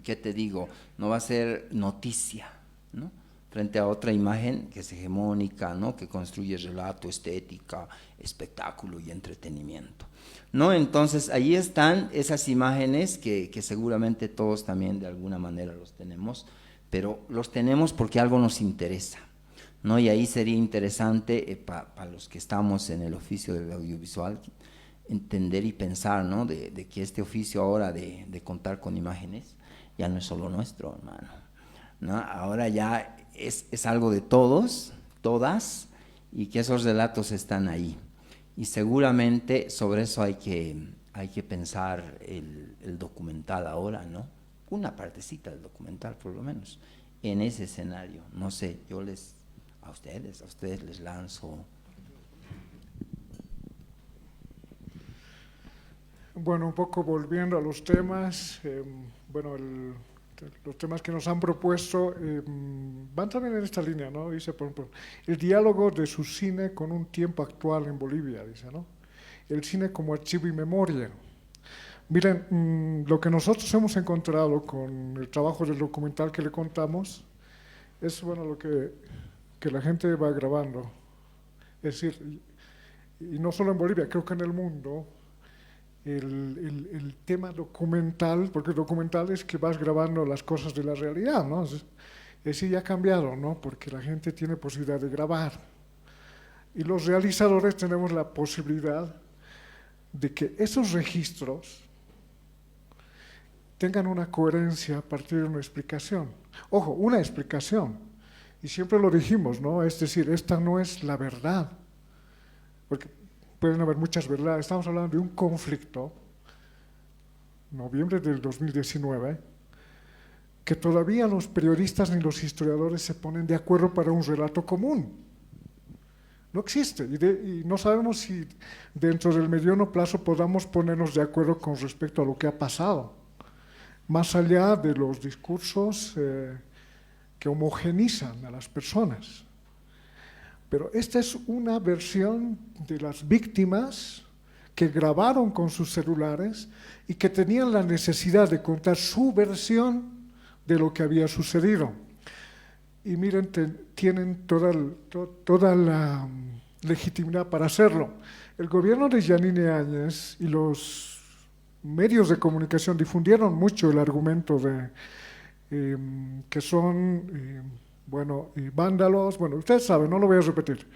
¿qué te digo?, no va a ser noticia, ¿no?, frente a otra imagen que es hegemónica, ¿no?, que construye relato, estética, espectáculo y entretenimiento, ¿no? Entonces, ahí están esas imágenes que seguramente todos también de alguna manera los tenemos, pero los tenemos porque algo nos interesa, ¿no? Y ahí sería interesante para los que estamos en el oficio del audiovisual entender y pensar, ¿no?, de que este oficio ahora de contar con imágenes ya no es solo nuestro, hermano, ¿no? Ahora ya es algo de todos, todas, y que esos relatos están ahí. Y seguramente sobre eso hay que pensar el documental ahora, ¿no? Una partecita del documental, por lo menos, en ese escenario. No sé, a ustedes les lanzo. Bueno, un poco volviendo a los temas, los temas que nos han propuesto van también en esta línea, ¿no? Dice, por ejemplo, el diálogo de su cine con un tiempo actual en Bolivia, dice, ¿no? El cine como archivo y memoria. Miren, lo que nosotros hemos encontrado con el trabajo del documental que le contamos es, bueno, lo que la gente va grabando. Es decir, y no solo en Bolivia, creo que en el mundo, el tema documental, porque el documental es que vas grabando las cosas de la realidad, ¿no? Es decir, ya ha cambiado, ¿no? Porque la gente tiene posibilidad de grabar. Y los realizadores tenemos la posibilidad de que esos registros tengan una coherencia a partir de una explicación. Ojo, una explicación. Y siempre lo dijimos, ¿no? Es decir, esta no es la verdad. Porque pueden haber muchas verdades. Estamos hablando de un conflicto, noviembre del 2019, que todavía los periodistas ni los historiadores se ponen de acuerdo para un relato común. No existe y no sabemos si dentro del mediano plazo podamos ponernos de acuerdo con respecto a lo que ha pasado, más allá de los discursos que homogenizan a las personas. Pero esta es una versión de las víctimas que grabaron con sus celulares y que tenían la necesidad de contar su versión de lo que había sucedido. Y miren, tienen toda la legitimidad para hacerlo. El gobierno de Yanine Áñez y los medios de comunicación difundieron mucho el argumento de que son, vándalos, bueno, ustedes saben, no lo voy a repetir.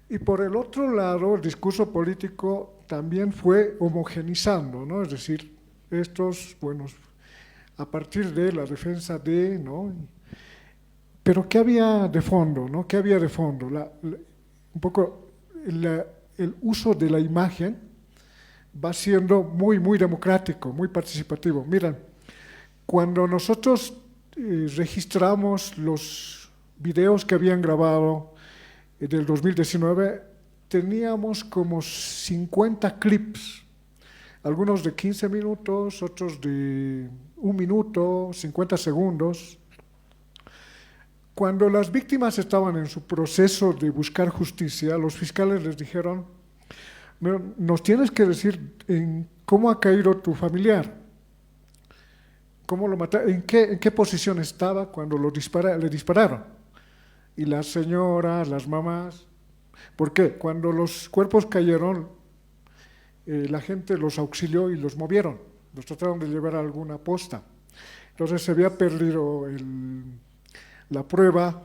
Y por el otro lado, el discurso político también fue homogenizando, ¿no? Es decir, estos, bueno, a partir de la defensa de, ¿no? Pero ¿qué había de fondo? ¿No? ¿Qué había de fondo? Un poco el uso de la imagen va siendo muy democrático, muy participativo. Miren, cuando nosotros registramos los videos que habían grabado del 2019, teníamos como 50 clips, algunos de 15 minutos, otros de 1 minuto, 50 segundos. Cuando las víctimas estaban en su proceso de buscar justicia, los fiscales les dijeron: nos tienes que decir en cómo ha caído tu familiar, cómo lo mataron, en qué posición estaba cuando le dispararon. Y las señoras, las mamás, ¿por qué? Cuando los cuerpos cayeron, la gente los auxilió y los movieron, los trataron de llevar a alguna posta. Entonces se había perdido la prueba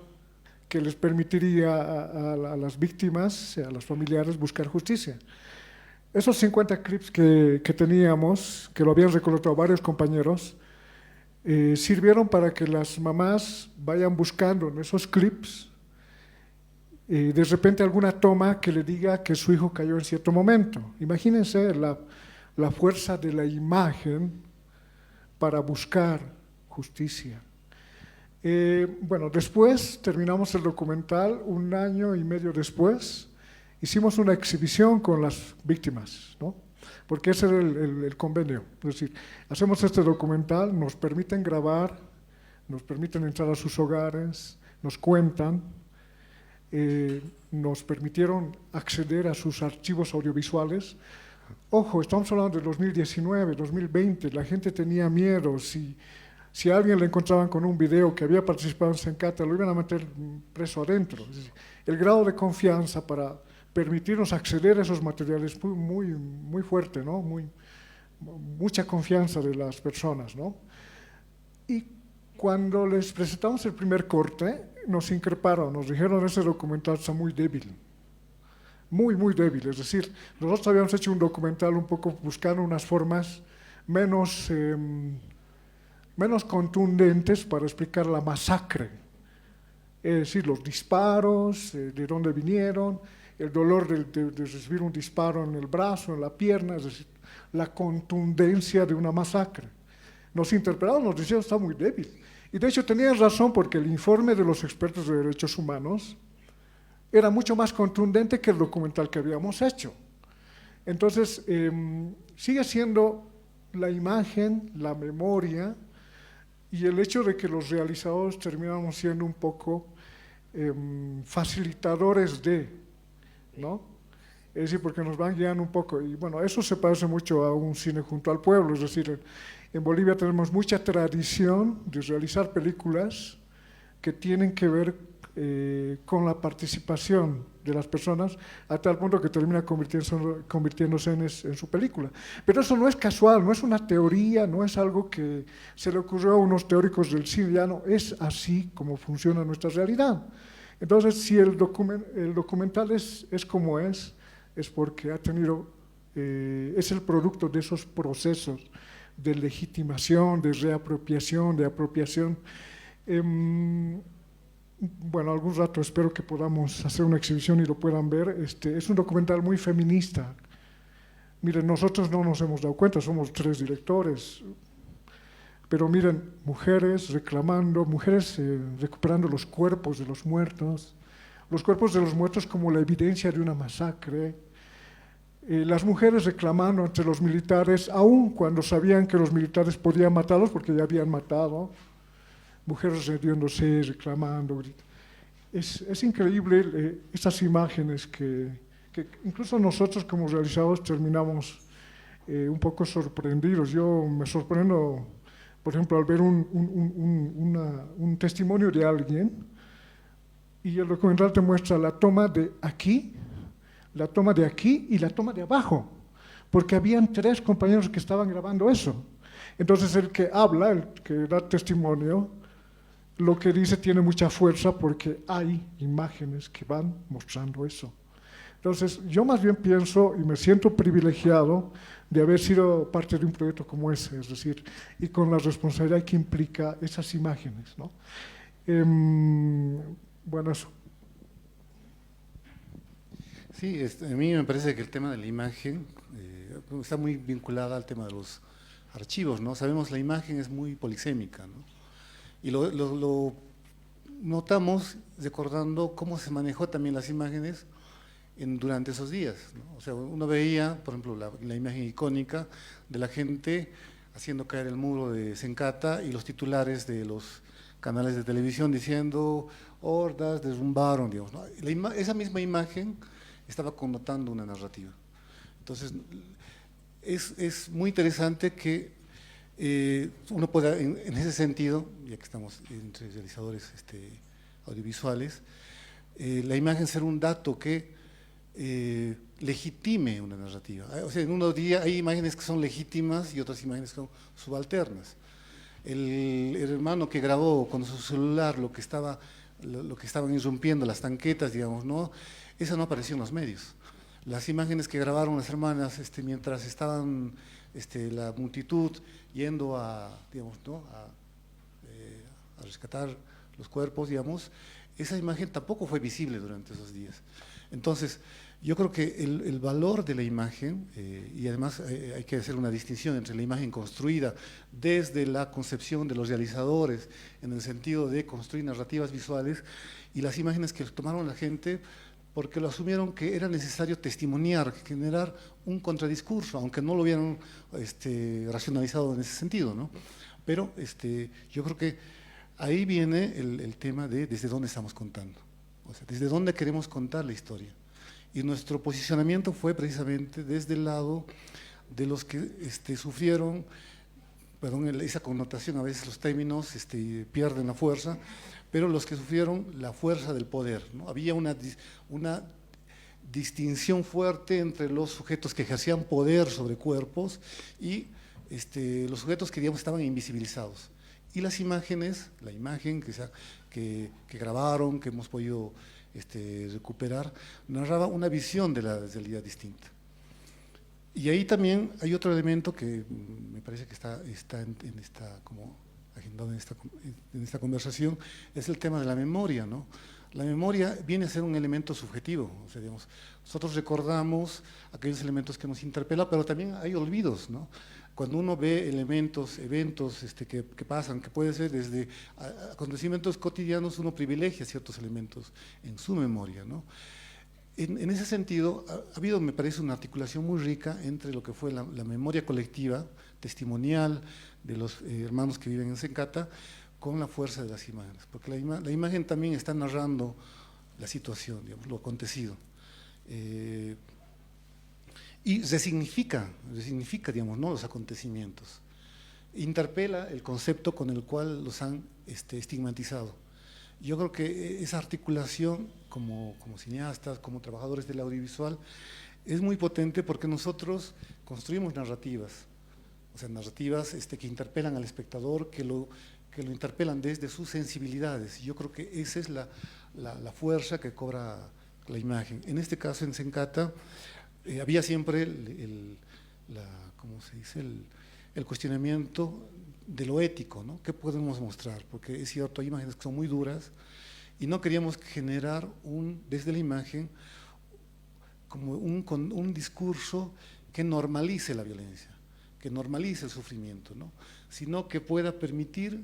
que les permitiría a las víctimas, a los familiares, buscar justicia. Esos 50 clips que teníamos, que lo habían recolectado varios compañeros, sirvieron para que las mamás vayan buscando en esos clips de repente alguna toma que le diga que su hijo cayó en cierto momento. Imagínense la fuerza de la imagen para buscar justicia. Después terminamos el documental, 1 año y medio después, hicimos una exhibición con las víctimas, ¿no? Porque ese era el convenio. Es decir, hacemos este documental, nos permiten grabar, nos permiten entrar a sus hogares, nos cuentan, nos permitieron acceder a sus archivos audiovisuales. Ojo, estamos hablando de 2019, 2020, la gente tenía miedo. Si a alguien le encontraban con un video que había participado en Sencata, lo iban a meter preso adentro. Es decir, el grado de confianza para permitirnos acceder a esos materiales fue muy fuerte, ¿no? Mucha confianza de las personas, ¿no? Y cuando les presentamos el primer corte, nos increparon, nos dijeron: ese documental está muy débil, muy débil. Es decir, nosotros habíamos hecho un documental un poco buscando unas formas menos contundentes para explicar la masacre, es decir, los disparos, de dónde vinieron, el dolor de recibir un disparo en el brazo, en la pierna, es decir, la contundencia de una masacre. Nos interpretaron, nos decían: está muy débil. Y de hecho tenían razón, porque el informe de los expertos de derechos humanos era mucho más contundente que el documental que habíamos hecho. Entonces, sigue siendo la imagen, la memoria, y el hecho de que los realizadores terminamos siendo un poco facilitadores de, ¿no? Es decir, porque nos van guiando un poco. Y bueno, eso se parece mucho a un cine junto al pueblo. Es decir, en Bolivia tenemos mucha tradición de realizar películas que tienen que ver con la participación de las personas, a tal punto que termina convirtiéndose en su película. Pero eso no es casual, no es una teoría, no es algo que se le ocurrió a unos teóricos del cine, ya no, es así como funciona nuestra realidad. Entonces, si el documental es como es porque ha tenido, es el producto de esos procesos de legitimación, de reapropiación, de apropiación. Bueno, algún rato espero que podamos hacer una exhibición y lo puedan ver. Es un documental muy feminista. Miren, nosotros no nos hemos dado cuenta, somos 3 directores, pero miren, mujeres reclamando, mujeres recuperando los cuerpos de los muertos, los cuerpos de los muertos como la evidencia de una masacre, las mujeres reclamando ante los militares, aun cuando sabían que los militares podían matarlos porque ya habían matado, mujeres rendiéndose, reclamando. Es increíble estas imágenes que incluso nosotros como realizadores terminamos un poco sorprendidos. Yo me sorprendo, por ejemplo, al ver un testimonio de alguien y el documental te muestra la toma de aquí, la toma de aquí y la toma de abajo, porque habían 3 compañeros que estaban grabando eso. Entonces el que habla, el que da testimonio, lo que dice tiene mucha fuerza porque hay imágenes que van mostrando eso. Entonces yo más bien pienso y me siento privilegiado de haber sido parte de un proyecto como ese, es decir, y con la responsabilidad que implica esas imágenes, ¿no? Bueno, eso. Sí, a mí me parece que el tema de la imagen está muy vinculada al tema de los archivos, ¿no? Sabemos la imagen es muy polisémica, ¿no? Y lo notamos recordando cómo se manejó también las imágenes durante esos días, ¿no? O sea, uno veía, por ejemplo, la imagen icónica de la gente haciendo caer el muro de Sencata y los titulares de los canales de televisión diciendo hordas derrumbaron, digamos, ¿no? Esa misma imagen estaba connotando una narrativa. Entonces, es muy interesante que uno pueda, en ese sentido, ya que estamos entre realizadores audiovisuales, la imagen ser un dato que legitime una narrativa. O sea, en unos días hay imágenes que son legítimas y otras imágenes que son subalternas. El hermano que grabó con su celular lo que estaban irrumpiendo las tanquetas, digamos, ¿no? Esa no apareció en los medios. Las imágenes que grabaron las hermanas mientras estaban la multitud yendo digamos, ¿no? a rescatar los cuerpos, digamos, esa imagen tampoco fue visible durante esos días. Entonces, yo creo que el valor de la imagen, y además hay que hacer una distinción entre la imagen construida desde la concepción de los realizadores, en el sentido de construir narrativas visuales, y las imágenes que tomaron la gente porque lo asumieron que era necesario testimoniar, generar un contradiscurso, aunque no lo hubieran racionalizado en ese sentido, ¿no? Pero yo creo que ahí viene el tema de desde dónde estamos contando, o sea, desde dónde queremos contar la historia. Y nuestro posicionamiento fue precisamente desde el lado de los que sufrieron, perdón, esa connotación, a veces los términos pierden la fuerza, pero los que sufrieron la fuerza del poder, ¿no? Había una distinción fuerte entre los sujetos que ejercían poder sobre cuerpos y los sujetos que, digamos, estaban invisibilizados. Y las imágenes, la imagen que grabaron, que hemos podido recuperar, narraba una visión de la realidad distinta. Y ahí también hay otro elemento que me parece que está como agendado en esta conversación, es el tema de la memoria, ¿no? La memoria viene a ser un elemento subjetivo, o sea, digamos, nosotros recordamos aquellos elementos que nos interpelan, pero también hay olvidos, ¿no? Cuando uno ve eventos que pasan, que puede ser desde acontecimientos cotidianos, uno privilegia ciertos elementos en su memoria, ¿no? En ese sentido, ha habido, me parece, una articulación muy rica entre lo que fue la memoria colectiva, testimonial, de los hermanos que viven en Sencata, con la fuerza de las imágenes, porque la imagen también está narrando la situación, digamos, lo acontecido. Y resignifica, digamos, ¿no? Los acontecimientos. Interpela el concepto con el cual los han estigmatizado. Yo creo que esa articulación, como cineastas, como trabajadores del audiovisual, es muy potente porque nosotros construimos narrativas, o sea, narrativas que interpelan al espectador, que lo interpelan desde sus sensibilidades. Yo creo que esa es la fuerza que cobra la imagen. En este caso, en Sencata, había siempre ¿cómo se dice? El cuestionamiento de lo ético, ¿no? ¿Qué podemos mostrar? Porque es cierto, hay imágenes que son muy duras y no queríamos generar desde la imagen como un discurso que normalice la violencia, que normalice el sufrimiento, ¿no? Sino que pueda permitir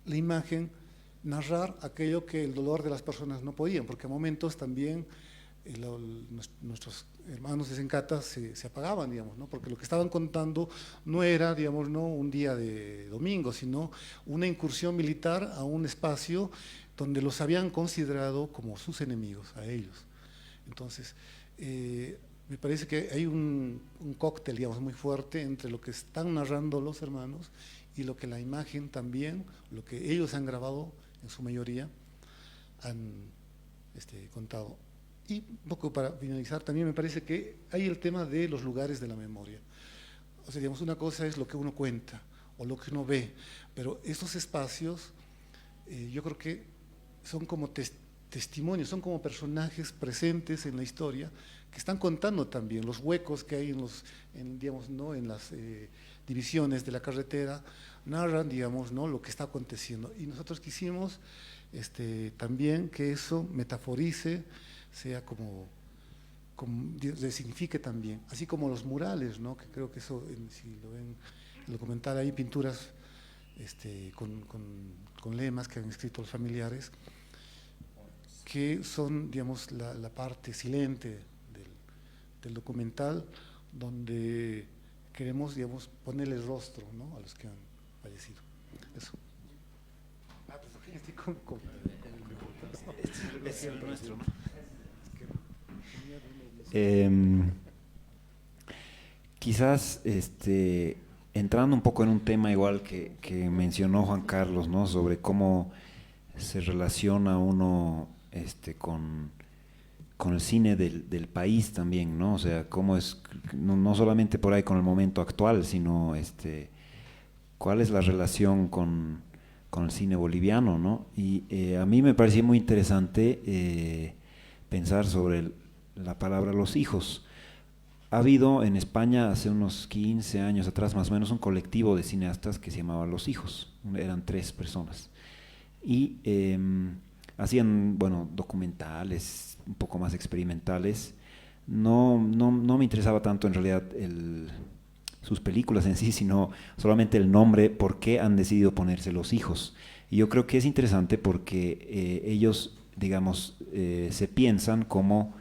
la imagen narrar aquello que el dolor de las personas no podían, porque a momentos también nuestros hermanos de Sencata se apagaban, digamos, ¿no? Porque lo que estaban contando no era, digamos, no un día de domingo, sino una incursión militar a un espacio donde los habían considerado como sus enemigos, a ellos. Entonces, me parece que hay un cóctel, digamos, muy fuerte entre lo que están narrando los hermanos y lo que la imagen también, lo que ellos han grabado en su mayoría, han contado. Y un poco para finalizar, también me parece que hay el tema de los lugares de la memoria. O sea, digamos, una cosa es lo que uno cuenta o lo que uno ve, pero estos espacios yo creo que son como testimonios, son como personajes presentes en la historia que están contando también los huecos que hay digamos, ¿no? En las divisiones de la carretera, narran, digamos, ¿no? Lo que está aconteciendo. Y nosotros quisimos también que eso metaforice, sea como signifique también, así como los murales, ¿no? Que creo que eso, si lo ven en el documental, hay pinturas con lemas que han escrito los familiares, que son, digamos, la parte silente del documental, donde queremos, digamos, ponerle rostro, ¿no? A los que han fallecido. Eso. Pues estoy con es el nuestro, ¿no? Quizás entrando un poco en un tema igual que mencionó Juan Carlos, ¿no? Sobre cómo se relaciona uno con el cine del país también, ¿no? O sea, cómo es, no solamente por ahí con el momento actual, sino cuál es la relación con el cine boliviano, ¿no? Y a mí me parecía muy interesante pensar sobre la palabra los hijos. Ha habido en España hace unos 15 años atrás más o menos un colectivo de cineastas que se llamaba Los Hijos, eran 3 personas y hacían, bueno, documentales un poco más experimentales. No me interesaba tanto en realidad sus películas en sí, sino solamente el nombre, por qué han decidido ponerse Los Hijos. Y yo creo que es interesante porque ellos, digamos, se piensan como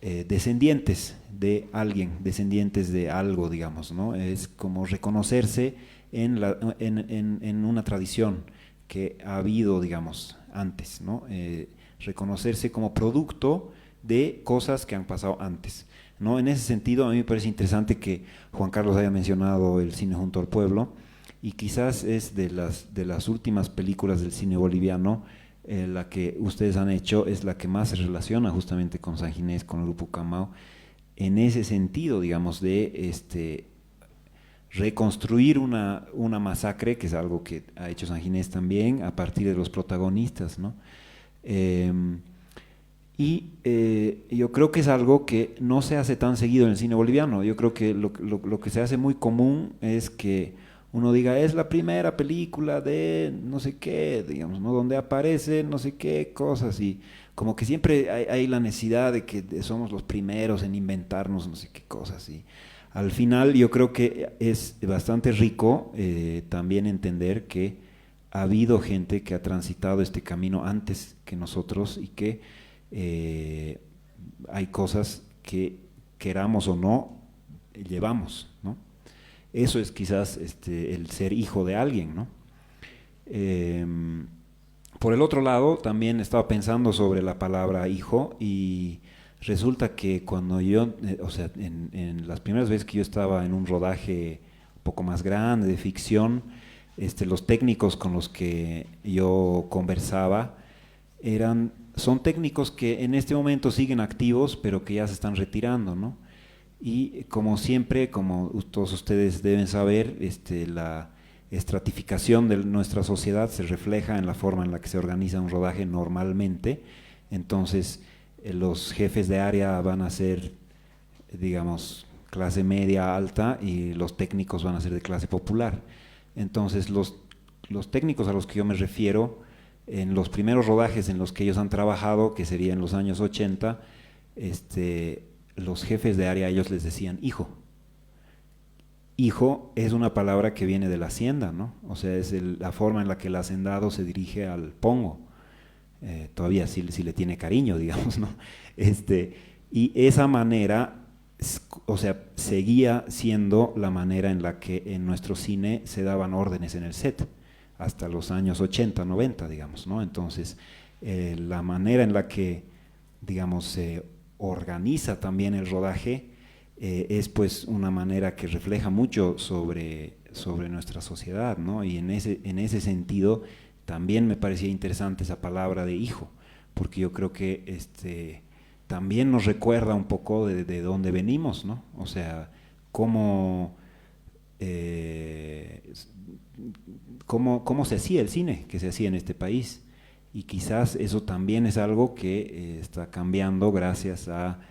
descendientes de alguien, descendientes de algo, digamos, ¿no? Es como reconocerse en una tradición que ha habido, digamos, antes, ¿no? Reconocerse como producto de cosas que han pasado antes, ¿no? En ese sentido, a mí me parece interesante que Juan Carlos haya mencionado el cine junto al pueblo, y quizás es de las últimas películas del cine boliviano, la que ustedes han hecho es la que más se relaciona justamente con San Ginés, con el Grupo Camao, en ese sentido, digamos, de reconstruir una masacre, que es algo que ha hecho San Ginés también, a partir de los protagonistas, ¿no? Yo creo que es algo que no se hace tan seguido en el cine boliviano. Yo creo que lo que se hace muy común es que uno diga, es la primera película de no sé qué, digamos, ¿no? Donde aparece no sé qué cosas, y como que siempre hay la necesidad de que somos los primeros en inventarnos no sé qué cosas, y al final yo creo que es bastante rico también entender que ha habido gente que ha transitado este camino antes que nosotros, y que hay cosas que, queramos o no, llevamos, ¿no? Eso es quizás el ser hijo de alguien, ¿no? Por el otro lado, también estaba pensando sobre la palabra hijo, y resulta que cuando yo, o sea, en las primeras veces que yo estaba en un rodaje un poco más grande de ficción, los técnicos con los que yo conversaba son técnicos que en este momento siguen activos, pero que ya se están retirando, ¿no? Y como siempre, como todos ustedes deben saber, la estratificación de nuestra sociedad se refleja en la forma en la que se organiza un rodaje normalmente. Entonces, los jefes de área van a ser, digamos, clase media alta, y los técnicos van a ser de clase popular. Entonces, los técnicos a los que yo me refiero, en los primeros rodajes en los que ellos han trabajado, que sería en los años 80, los jefes de área, ellos les decían hijo. hijo es una palabra que viene de la hacienda, ¿no? O sea, es la forma en la que el hacendado se dirige al pongo. Todavía sí le tiene cariño, digamos, ¿no? Y esa manera, o sea, seguía siendo la manera en la que en nuestro cine se daban órdenes en el set, hasta los años 80, 90, digamos, ¿no? Entonces, la manera en la que, digamos, se organiza también el rodaje es pues una manera que refleja mucho sobre nuestra sociedad, ¿no? Y en ese sentido también me parecía interesante esa palabra de hijo, porque yo creo que también nos recuerda un poco de dónde venimos, ¿no? O sea, cómo se hacía el cine que se hacía en este país. Y quizás eso también es algo que está cambiando gracias a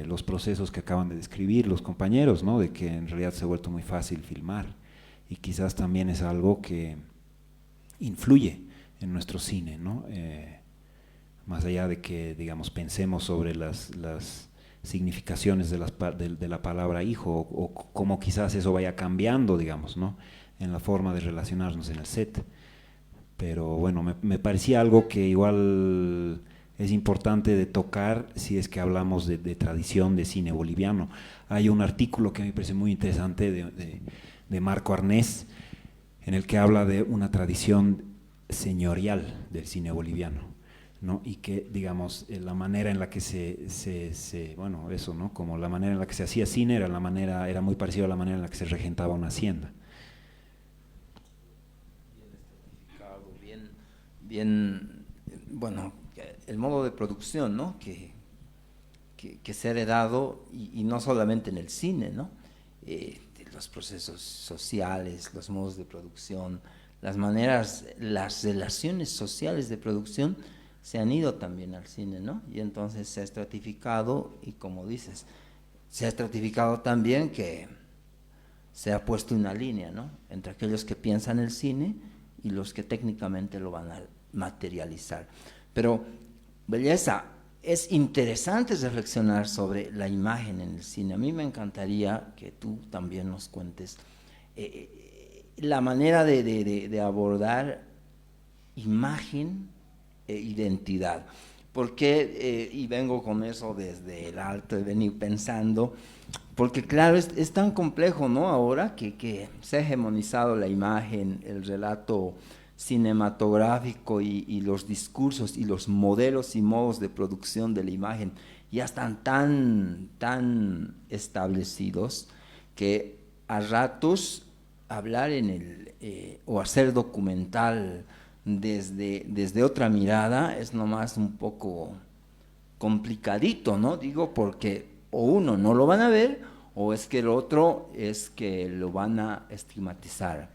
los procesos que acaban de describir los compañeros, ¿no? De que en realidad se ha vuelto muy fácil filmar. Y quizás también es algo que influye en nuestro cine, ¿no? Más allá de que, digamos, pensemos sobre las significaciones de la palabra hijo, o cómo quizás eso vaya cambiando, digamos, ¿no? En la forma de relacionarnos en el set. Pero bueno, me parecía algo que igual es importante de tocar si es que hablamos de tradición de cine boliviano. Hay un artículo que me parece muy interesante de Marco Arnés, en el que habla de una tradición señorial del cine boliviano, ¿no? Y que, digamos, la manera en la que bueno, eso, ¿no? Como la manera en la que se hacía cine era muy parecido a la manera en la que se regentaba una hacienda. Bien, bueno, el modo de producción, ¿no? que se ha heredado, y no solamente en el cine, ¿no? Los procesos sociales, los modos de producción, las maneras, las relaciones sociales de producción se han ido también al cine, ¿no? Y entonces se ha estratificado, y como dices, se ha estratificado también que se ha puesto una línea, ¿no? Entre aquellos que piensan el cine y los que técnicamente lo van a materializar. Pero, belleza, es interesante reflexionar sobre la imagen en el cine. A mí me encantaría que tú también nos cuentes la manera de abordar imagen e identidad. Porque, y vengo con eso desde el alto, he venido pensando, porque claro, es tan complejo, ¿no? Ahora que se ha hegemonizado la imagen, el relato cinematográfico y los discursos y los modelos y modos de producción de la imagen ya están tan establecidos que a ratos hablar o hacer documental desde otra mirada es nomás un poco complicadito, ¿no? Digo, porque o uno no lo van a ver, o es que el otro es que lo van a estigmatizar.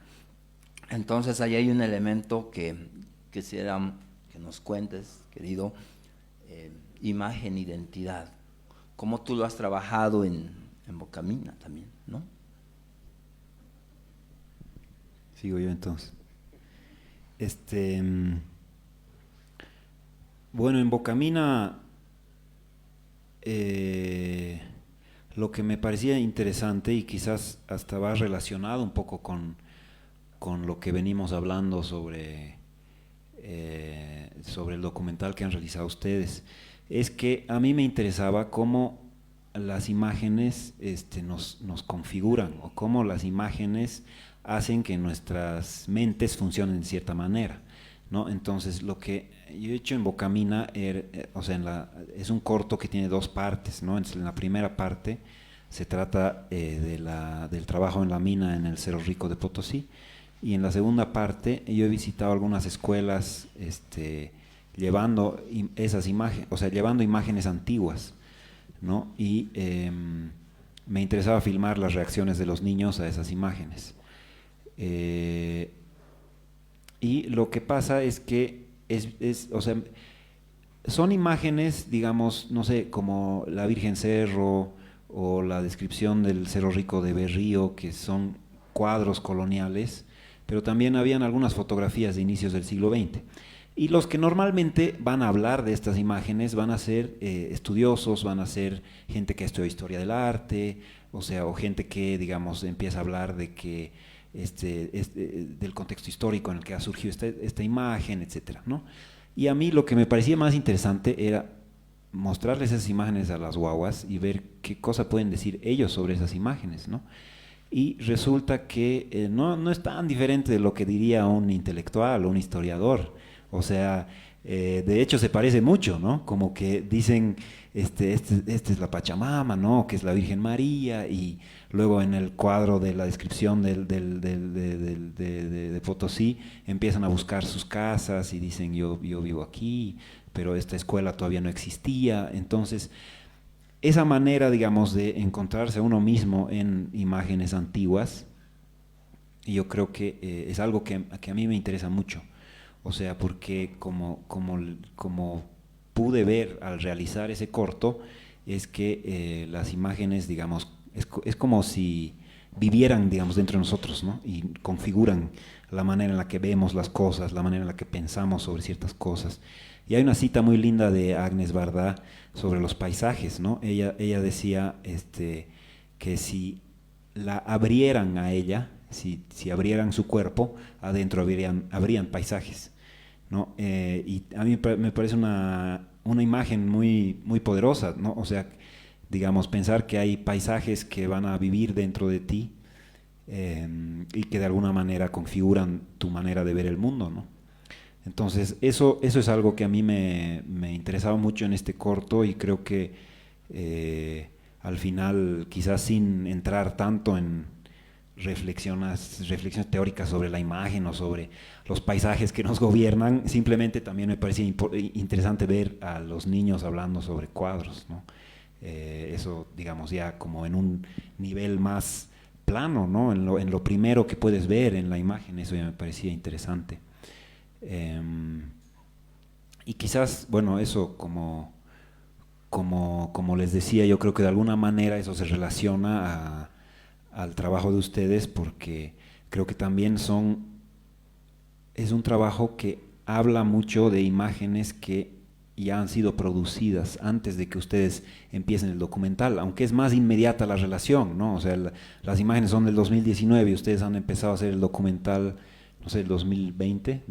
Entonces ahí hay un elemento que quisiera que nos cuentes, querido, imagen, identidad. ¿Cómo tú lo has trabajado en Bocamina también, no? Sigo yo entonces. Bueno, en Bocamina lo que me parecía interesante, y quizás hasta va relacionado un poco con lo que venimos hablando sobre el documental que han realizado ustedes, es que a mí me interesaba cómo las imágenes nos configuran, o cómo las imágenes hacen que nuestras mentes funcionen de cierta manera, ¿no? Entonces, lo que yo he hecho en Bocamina, o sea, es un corto que tiene dos partes, ¿no? En la primera parte se trata del trabajo en la mina en el Cerro Rico de Potosí, y en la segunda parte yo he visitado algunas escuelas llevando esas imágenes, o sea, llevando imágenes antiguas, ¿no? Y me interesaba filmar las reacciones de los niños a esas imágenes. Y lo que pasa es que o sea, son imágenes, digamos, no sé, como la Virgen Cerro o la descripción del Cerro Rico de Berrío, que son cuadros coloniales, pero también habían algunas fotografías de inicios del siglo XX. Y los que normalmente van a hablar de estas imágenes van a ser estudiosos, van a ser gente que estudia historia del arte, o sea, o gente que, digamos, empieza a hablar de que del contexto histórico en el que ha surgido esta imagen, etcétera, ¿no? Y a mí lo que me parecía más interesante era mostrarles esas imágenes a las guaguas y ver qué cosa pueden decir ellos sobre esas imágenes, ¿no? Y resulta que no es tan diferente de lo que diría un intelectual o un historiador. O sea, de hecho se parece mucho, ¿no? Como que dicen, esta es la Pachamama, ¿no? Que es la Virgen María, y luego en el cuadro de la descripción de Potosí empiezan a buscar sus casas y dicen yo vivo aquí, pero esta escuela todavía no existía. Entonces, esa manera, digamos, de encontrarse a uno mismo en imágenes antiguas, yo creo que es algo que a mí me interesa mucho. O sea, porque como pude ver al realizar ese corto, es que las imágenes, digamos, es como si vivieran, digamos, dentro de nosotros, ¿no? Y configuran la manera en la que vemos las cosas, la manera en la que pensamos sobre ciertas cosas. Y hay una cita muy linda de Agnes Varda sobre los paisajes, ¿no? Ella decía que si la abrieran a ella, si abrieran su cuerpo, adentro habrían paisajes, ¿no? Y a mí me parece una imagen muy, muy poderosa, ¿no? O sea, digamos, pensar que hay paisajes que van a vivir dentro de ti y que de alguna manera configuran tu manera de ver el mundo, ¿no? Entonces, eso es algo que a mí me interesaba mucho en este corto, y creo que al final, quizás sin entrar tanto en reflexiones teóricas sobre la imagen o sobre los paisajes que nos gobiernan, simplemente también me parecía interesante ver a los niños hablando sobre cuadros, ¿no? Eso, digamos, ya como en un nivel más plano, ¿no? En lo primero que puedes ver en la imagen, eso ya me parecía interesante. Y quizás, bueno, eso como les decía, yo creo que de alguna manera eso se relaciona al trabajo de ustedes, porque creo que también es un trabajo que habla mucho de imágenes que ya han sido producidas antes de que ustedes empiecen el documental, aunque es más inmediata la relación, ¿no? O sea, las imágenes son del 2019 y ustedes han empezado a hacer el documental, no sé, el 2020,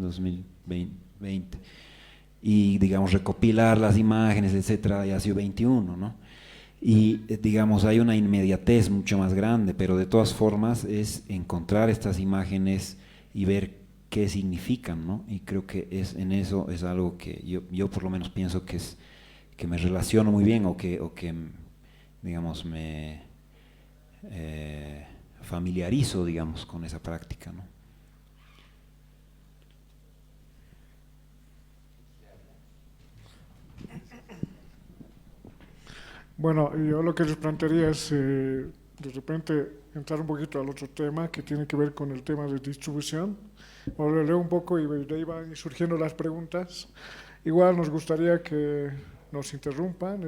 y digamos recopilar las imágenes, etcétera, ya ha sido 21, ¿no? Y digamos hay una inmediatez mucho más grande, pero de todas formas es encontrar estas imágenes y ver qué significan, ¿no? Y creo que en eso es algo que yo por lo menos pienso que me relaciono muy bien, o que digamos me familiarizo, digamos, con esa práctica, ¿no? Bueno, yo lo que les plantearía es de repente entrar un poquito al otro tema que tiene que ver con el tema de distribución. Bueno, leo un poco y de ahí van surgiendo las preguntas. Igual nos gustaría que nos interrumpan.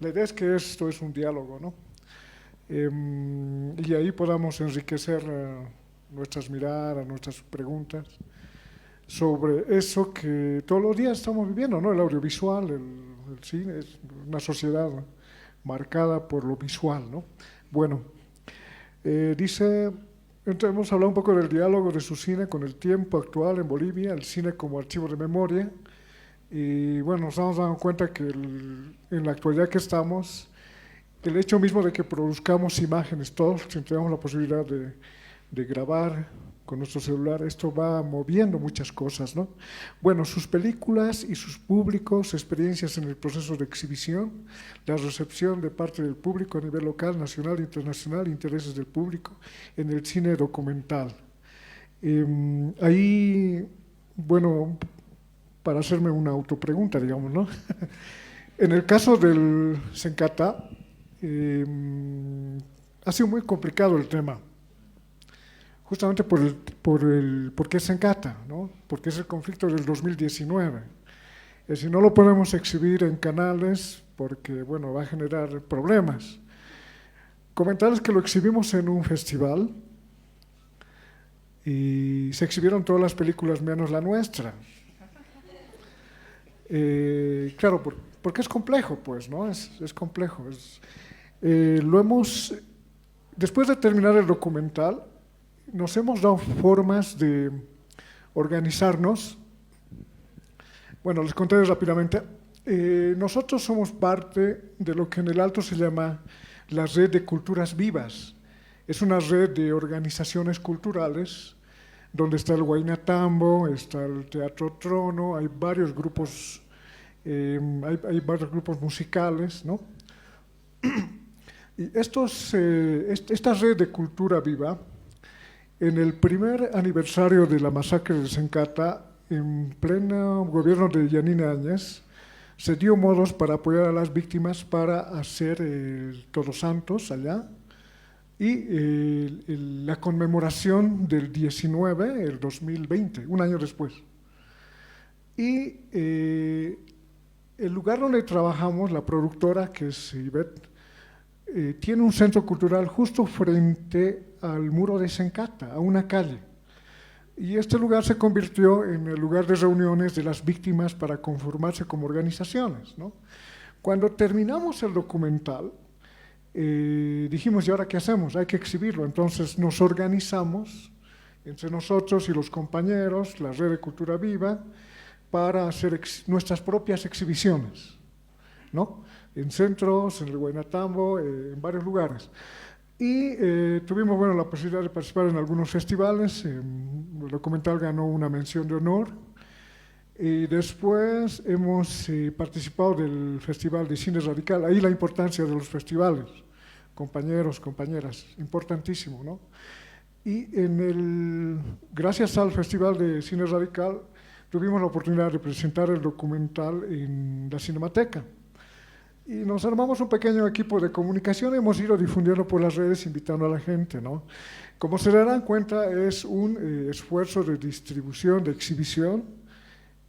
La idea es que esto es un diálogo, ¿no? Y ahí podamos enriquecer nuestras miradas, nuestras preguntas sobre eso que todos los días estamos viviendo, ¿no? El audiovisual, el cine, es una sociedad marcada por lo visual, ¿no? Bueno, dice, entonces hemos hablado un poco del diálogo de su cine con el tiempo actual en Bolivia, el cine como archivo de memoria, y bueno, nos estamos dando cuenta que en la actualidad que estamos, el hecho mismo de que produzcamos imágenes todos, si tenemos la posibilidad de grabar con nuestro celular, esto va moviendo muchas cosas, ¿no? Bueno, sus películas y sus públicos, experiencias en el proceso de exhibición, la recepción de parte del público a nivel local, nacional, internacional, intereses del público en el cine documental. Ahí, bueno, para hacerme una autopregunta, digamos, ¿no? En el caso del Sencata, ha sido muy complicado el tema, justamente porque es Sencata, ¿no? Porque es el conflicto del 2019. Y si no lo podemos exhibir en canales, porque bueno, va a generar problemas. Comentarles que lo exhibimos en un festival y se exhibieron todas las películas menos la nuestra. Claro, porque es complejo, pues, ¿no? Es complejo. Lo hemos después de terminar el documental, nos hemos dado formas de organizarnos. Bueno, les contaré rápidamente. Nosotros somos parte de lo que en el Alto se llama la Red de Culturas Vivas. Es una red de organizaciones culturales donde está el Huaynatambo, está el Teatro Trono, hay varios grupos, hay varios grupos musicales, ¿no? Y esta red de cultura viva, en el primer aniversario de la masacre de Sencata, en pleno gobierno de Yanine Áñez, se dio modos para apoyar a las víctimas para hacer Todos Santos allá, y la conmemoración del 19, el 2020, un año después. Y el lugar donde trabajamos, la productora, que es Ivette, tiene un centro cultural justo frente al muro de Sencata, a una calle. Y este lugar se convirtió en el lugar de reuniones de las víctimas para conformarse como organizaciones, ¿no? Cuando terminamos el documental, dijimos, ¿y ahora qué hacemos? Hay que exhibirlo. Entonces nos organizamos entre nosotros y los compañeros, la Red de Cultura Viva, para hacer nuestras propias exhibiciones, ¿no? En centros, en el Huaynatambo, en varios lugares. Y tuvimos, bueno, la posibilidad de participar en algunos festivales. El documental ganó una mención de honor. Y después hemos participado del Festival de Cine Radical. Ahí la importancia de los festivales, compañeros, compañeras, importantísimo, ¿no? Y gracias al Festival de Cine Radical tuvimos la oportunidad de presentar el documental en la Cinemateca. Y nos armamos un pequeño equipo de comunicación y hemos ido difundiendo por las redes, invitando a la gente, ¿no? Como se darán cuenta, es un esfuerzo de distribución, de exhibición,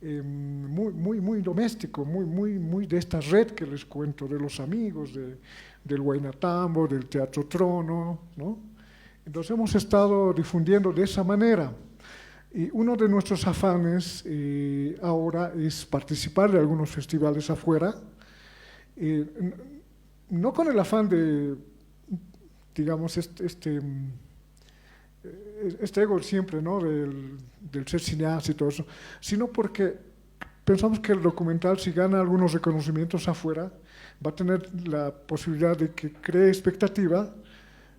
muy doméstico, muy de esta red que les cuento, de los amigos, del Huaynatambo, del Teatro Trono, ¿no? Entonces hemos estado difundiendo de esa manera. Y uno de nuestros afanes ahora es participar de algunos festivales afuera, no con el afán de, digamos, este ego siempre, ¿no? del ser cineasta y todo eso, sino porque pensamos que el documental, si gana algunos reconocimientos afuera, va a tener la posibilidad de que cree expectativa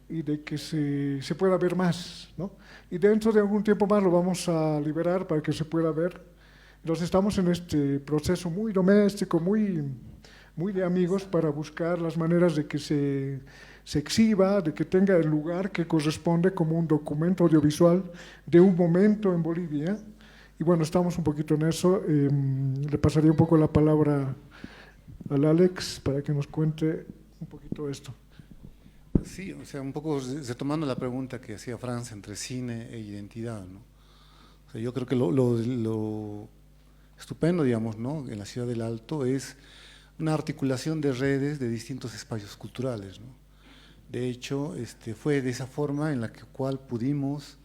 y de que se pueda ver más, ¿no? Y dentro de algún tiempo más lo vamos a liberar para que se pueda ver. Entonces estamos en este proceso muy doméstico, muy de amigos, para buscar las maneras de que se exhiba, de que tenga el lugar que corresponde como un documento audiovisual de un momento en Bolivia. Y bueno, estamos un poquito en eso. Le pasaría un poco la palabra al Alex para que nos cuente un poquito esto. Sí, o sea, un poco retomando la pregunta que hacía Franz entre cine e identidad, ¿no? O sea, yo creo que lo estupendo, digamos, ¿no?, en la ciudad del Alto es una articulación de redes de distintos espacios culturales, ¿no? De hecho, fue de esa forma en la cual pudimos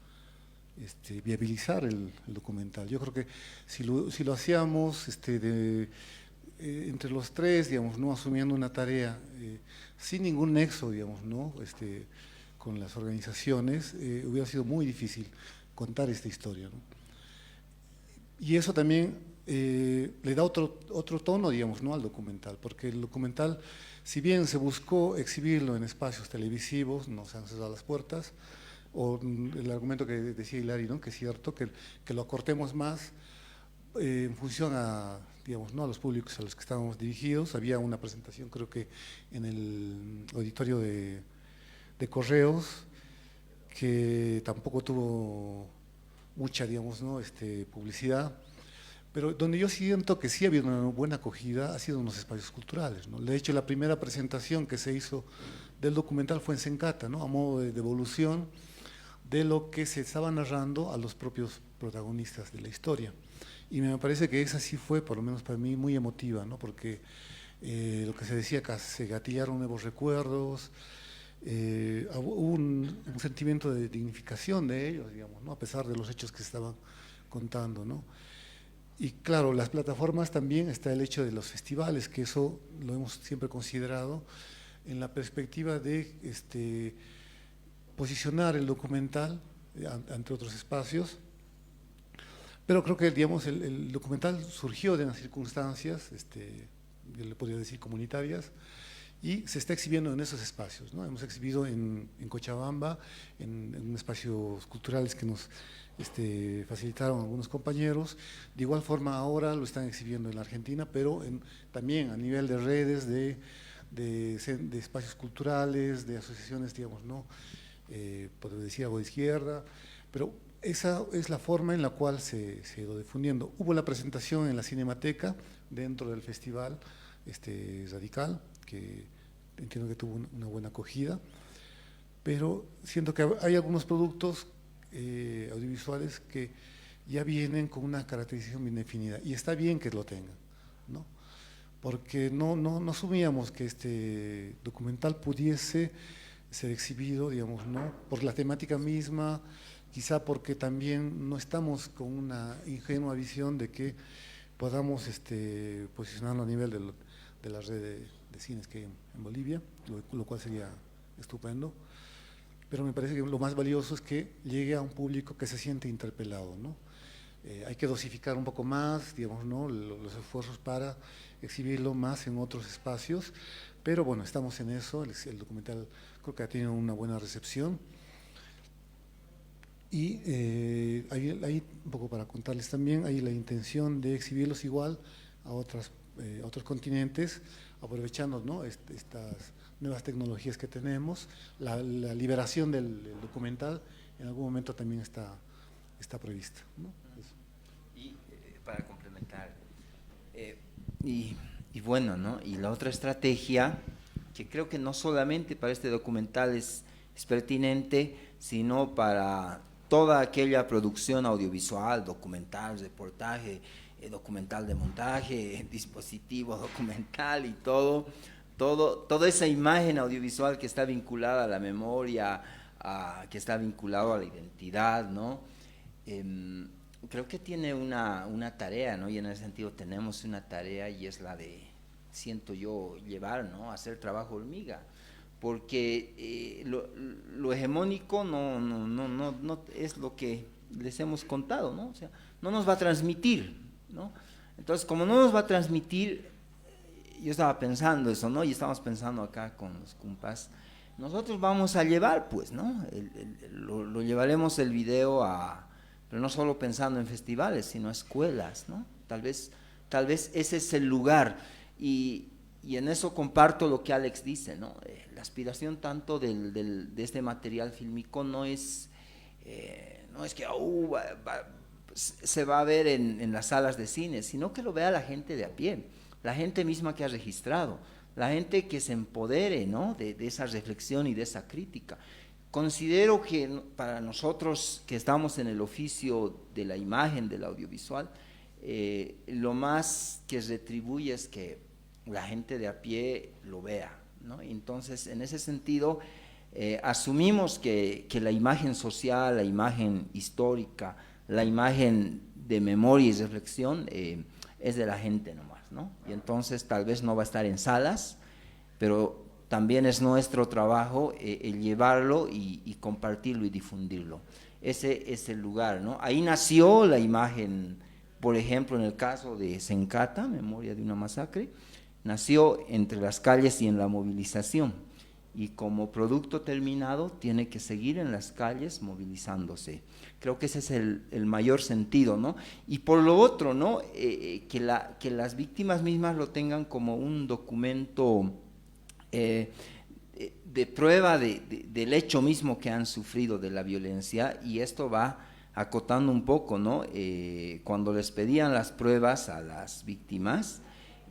viabilizar el documental. Yo creo que si lo hacíamos entre los tres, digamos, ¿no?, asumiendo una tarea sin ningún nexo, digamos, ¿no?, con las organizaciones, hubiera sido muy difícil contar esta historia, ¿no? Y eso también le da otro tono, digamos, ¿no?, al documental, porque el documental, si bien se buscó exhibirlo en espacios televisivos, no se han cerrado las puertas, o el argumento que decía Hilary, ¿no?, que es cierto, que lo acortemos más en función a, digamos, ¿no?, a los públicos a los que estábamos dirigidos. Había una presentación, creo que en el auditorio de Correos, que tampoco tuvo mucha, digamos, ¿no?, publicidad, pero donde yo siento que sí ha habido una buena acogida ha sido en los espacios culturales, ¿no? De hecho, la primera presentación que se hizo del documental fue en Sencata, ¿no?, a modo de devolución de lo que se estaba narrando a los propios protagonistas de la historia. Y me parece que esa sí fue, por lo menos para mí, muy emotiva, ¿no?, porque lo que se decía, que se gatillaron nuevos recuerdos, hubo un sentimiento de dignificación de ellos, digamos, ¿no?, a pesar de los hechos que se estaban contando, ¿no? Y claro, las plataformas también, está el hecho de los festivales, que eso lo hemos siempre considerado en la perspectiva de posicionar el documental ante otros espacios. Pero creo que, digamos, el documental surgió de unas circunstancias, yo le podría decir comunitarias, y se está exhibiendo en esos espacios, ¿no? Hemos exhibido en Cochabamba, en espacios culturales que nos facilitaron algunos compañeros. De igual forma ahora lo están exhibiendo en la Argentina, pero también a nivel de redes, de espacios culturales, de asociaciones, digamos, ¿no? Podría decir algo de izquierda, pero esa es la forma en la cual se ha ido difundiendo. Hubo la presentación en la Cinemateca dentro del festival Radical, que entiendo que tuvo una buena acogida, pero siento que hay algunos productos audiovisuales que ya vienen con una caracterización bien definida, y está bien que lo tengan, ¿no? Porque no asumíamos que este documental pudiese ser exhibido, digamos, ¿no? Por la temática misma, quizá porque también no estamos con una ingenua visión de que podamos posicionarlo a nivel de la red de cines que hay en Bolivia, lo cual sería estupendo. Pero me parece que lo más valioso es que llegue a un público que se siente interpelado, ¿no? Hay que dosificar un poco más, digamos, ¿no? Los esfuerzos para exhibirlo más en otros espacios, pero bueno, estamos en eso. El documental creo que ha tenido una buena recepción. Y ahí, un poco para contarles también, hay la intención de exhibirlos igual a otros continentes, aprovechando, ¿no? Estas nuevas tecnologías que tenemos. La liberación del documental en algún momento también está prevista, ¿no? Y para complementar, y bueno, ¿no? Y la otra estrategia, que creo que no solamente para este documental es pertinente, sino para toda aquella producción audiovisual, documental, reportaje, documental de montaje, dispositivo documental y toda esa imagen audiovisual que está vinculada a la memoria, que está vinculado a la identidad, ¿no? Creo que tiene una tarea, ¿no? Y en ese sentido tenemos una tarea, y es la de, siento yo, llevar, ¿no? Hacer trabajo hormiga, porque lo hegemónico no es lo que les hemos contado, ¿no? O sea, no nos va a transmitir, ¿no? Entonces, como no nos va a transmitir, yo estaba pensando eso, ¿no? Y estamos pensando acá con los compas, nosotros vamos a llevar, pues, ¿no? Lo llevaremos el video pero no solo pensando en festivales, sino a escuelas, ¿no? Tal vez ese es el lugar, y en eso comparto lo que Alex dice, ¿no? La aspiración tanto de este material fílmico no es que se va a ver en las salas de cine, sino que lo vea la gente de a pie, la gente misma que ha registrado, la gente que se empodere, ¿no? de esa reflexión y de esa crítica. Considero que para nosotros que estamos en el oficio de la imagen, del audiovisual, lo más que retribuye es que la gente de a pie lo vea, ¿no? Entonces, en ese sentido, asumimos que la imagen social, la imagen histórica, la imagen de memoria y reflexión es de la gente nomás, ¿no? Y entonces tal vez no va a estar en salas, pero también es nuestro trabajo el llevarlo y compartirlo y difundirlo. Ese es el lugar, ¿no? Ahí nació la imagen, por ejemplo, en el caso de Sencata, Memoria de una masacre, nació entre las calles y en la movilización, y como producto terminado tiene que seguir en las calles movilizándose. Creo que ese es el mayor sentido, ¿no? Y por lo otro, ¿no? Que las víctimas mismas lo tengan como un documento de prueba del hecho mismo que han sufrido de la violencia, y esto va acotando un poco, ¿no? Cuando les pedían las pruebas a las víctimas,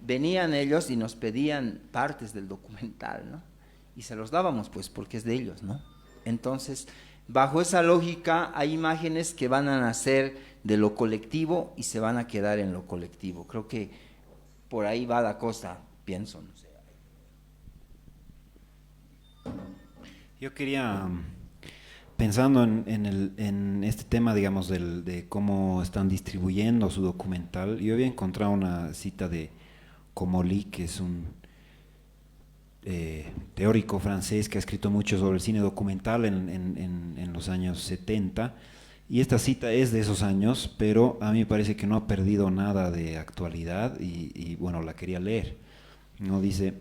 venían ellos y nos pedían partes del documental, ¿no? Y se los dábamos, pues, porque es de ellos, ¿no? Entonces, bajo esa lógica, hay imágenes que van a nacer de lo colectivo y se van a quedar en lo colectivo. Creo que por ahí va la cosa, pienso, no sé. Yo quería, pensando en este tema, digamos, de cómo están distribuyendo su documental, yo había encontrado una cita de Comolli, que es teórico francés que ha escrito mucho sobre el cine documental en los años 70, y esta cita es de esos años, pero a mí me parece que no ha perdido nada de actualidad y bueno, la quería leer. ¿No? Dice: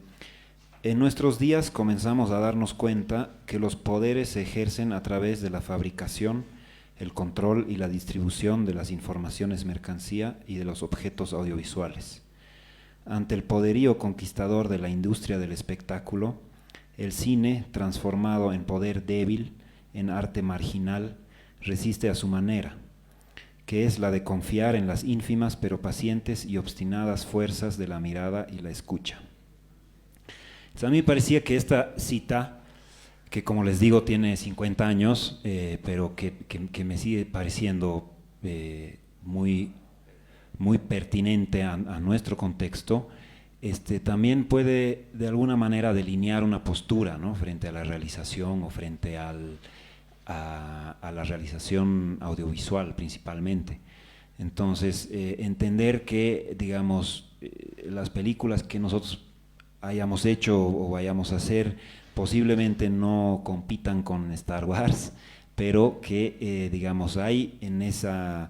en nuestros días comenzamos a darnos cuenta que los poderes se ejercen a través de la fabricación, el control y la distribución de las informaciones mercancía y de los objetos audiovisuales. Ante el poderío conquistador de la industria del espectáculo, el cine, transformado en poder débil, en arte marginal, resiste a su manera, que es la de confiar en las ínfimas pero pacientes y obstinadas fuerzas de la mirada y la escucha. O sea, a mí me parecía que esta cita, que como les digo tiene 50 años, pero que me sigue pareciendo muy pertinente a nuestro contexto, también puede de alguna manera delinear una postura, ¿no? Frente a la realización o frente a la realización audiovisual principalmente. Entonces, entender que, digamos, las películas que nosotros hayamos hecho o vayamos a hacer posiblemente no compitan con Star Wars, pero que, digamos, hay en ese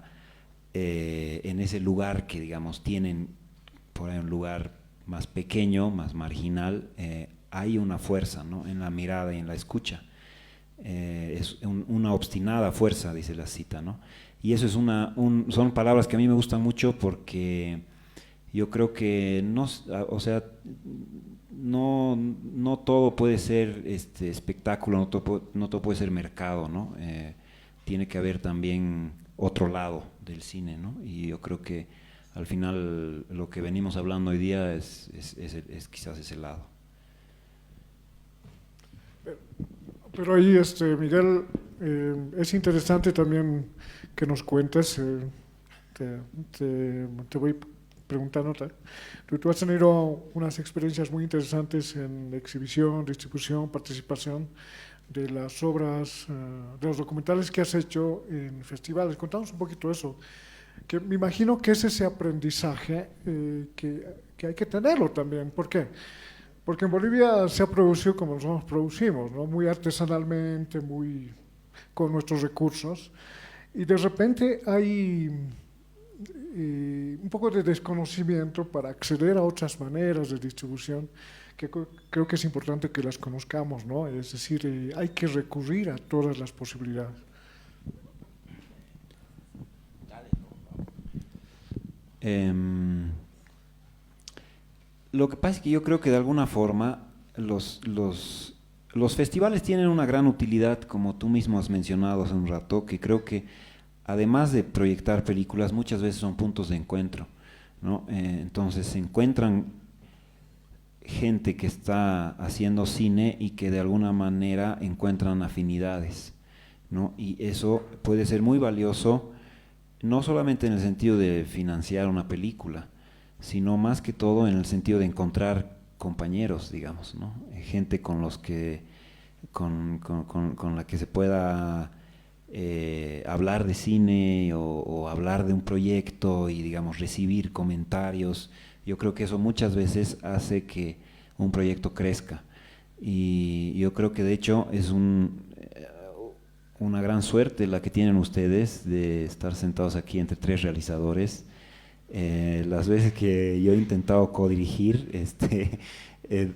lugar que, digamos, tienen por ahí un lugar más pequeño, más marginal, hay una fuerza, ¿no? En la mirada y en la escucha. Es una obstinada fuerza, dice la cita, ¿no? Y eso es son palabras que a mí me gustan mucho porque yo creo que no todo puede ser espectáculo, no todo puede ser mercado, ¿no? Tiene que haber también otro lado del cine, ¿no? Y yo creo que al final lo que venimos hablando hoy día es quizás ese lado. Pero ahí, Miguel, es interesante también que nos cuentes, te voy preguntando, tú has tenido unas experiencias muy interesantes en exhibición, distribución, participación de las obras, de los documentales que has hecho en festivales. Contanos un poquito eso, que me imagino que es ese aprendizaje que hay que tenerlo también. ¿Por qué? Porque en Bolivia se ha producido como nosotros producimos, ¿no? Muy artesanalmente, muy con nuestros recursos, y de repente hay un poco de desconocimiento para acceder a otras maneras de distribución que creo que es importante que las conozcamos, ¿no? Es decir, hay que recurrir a todas las posibilidades. Lo que pasa es que yo creo que de alguna forma los festivales tienen una gran utilidad, como tú mismo has mencionado hace un rato, que creo que además de proyectar películas, muchas veces son puntos de encuentro, ¿no? Entonces se encuentran gente que está haciendo cine y que de alguna manera encuentran afinidades, ¿no? Y eso puede ser muy valioso, no solamente en el sentido de financiar una película, sino más que todo en el sentido de encontrar compañeros, digamos, ¿no? Gente con la que se pueda hablar de cine o hablar de un proyecto y, digamos, recibir comentarios. Yo creo que eso muchas veces hace que un proyecto crezca, y yo creo que de hecho es una gran suerte la que tienen ustedes de estar sentados aquí entre tres realizadores. Las veces que yo he intentado codirigir,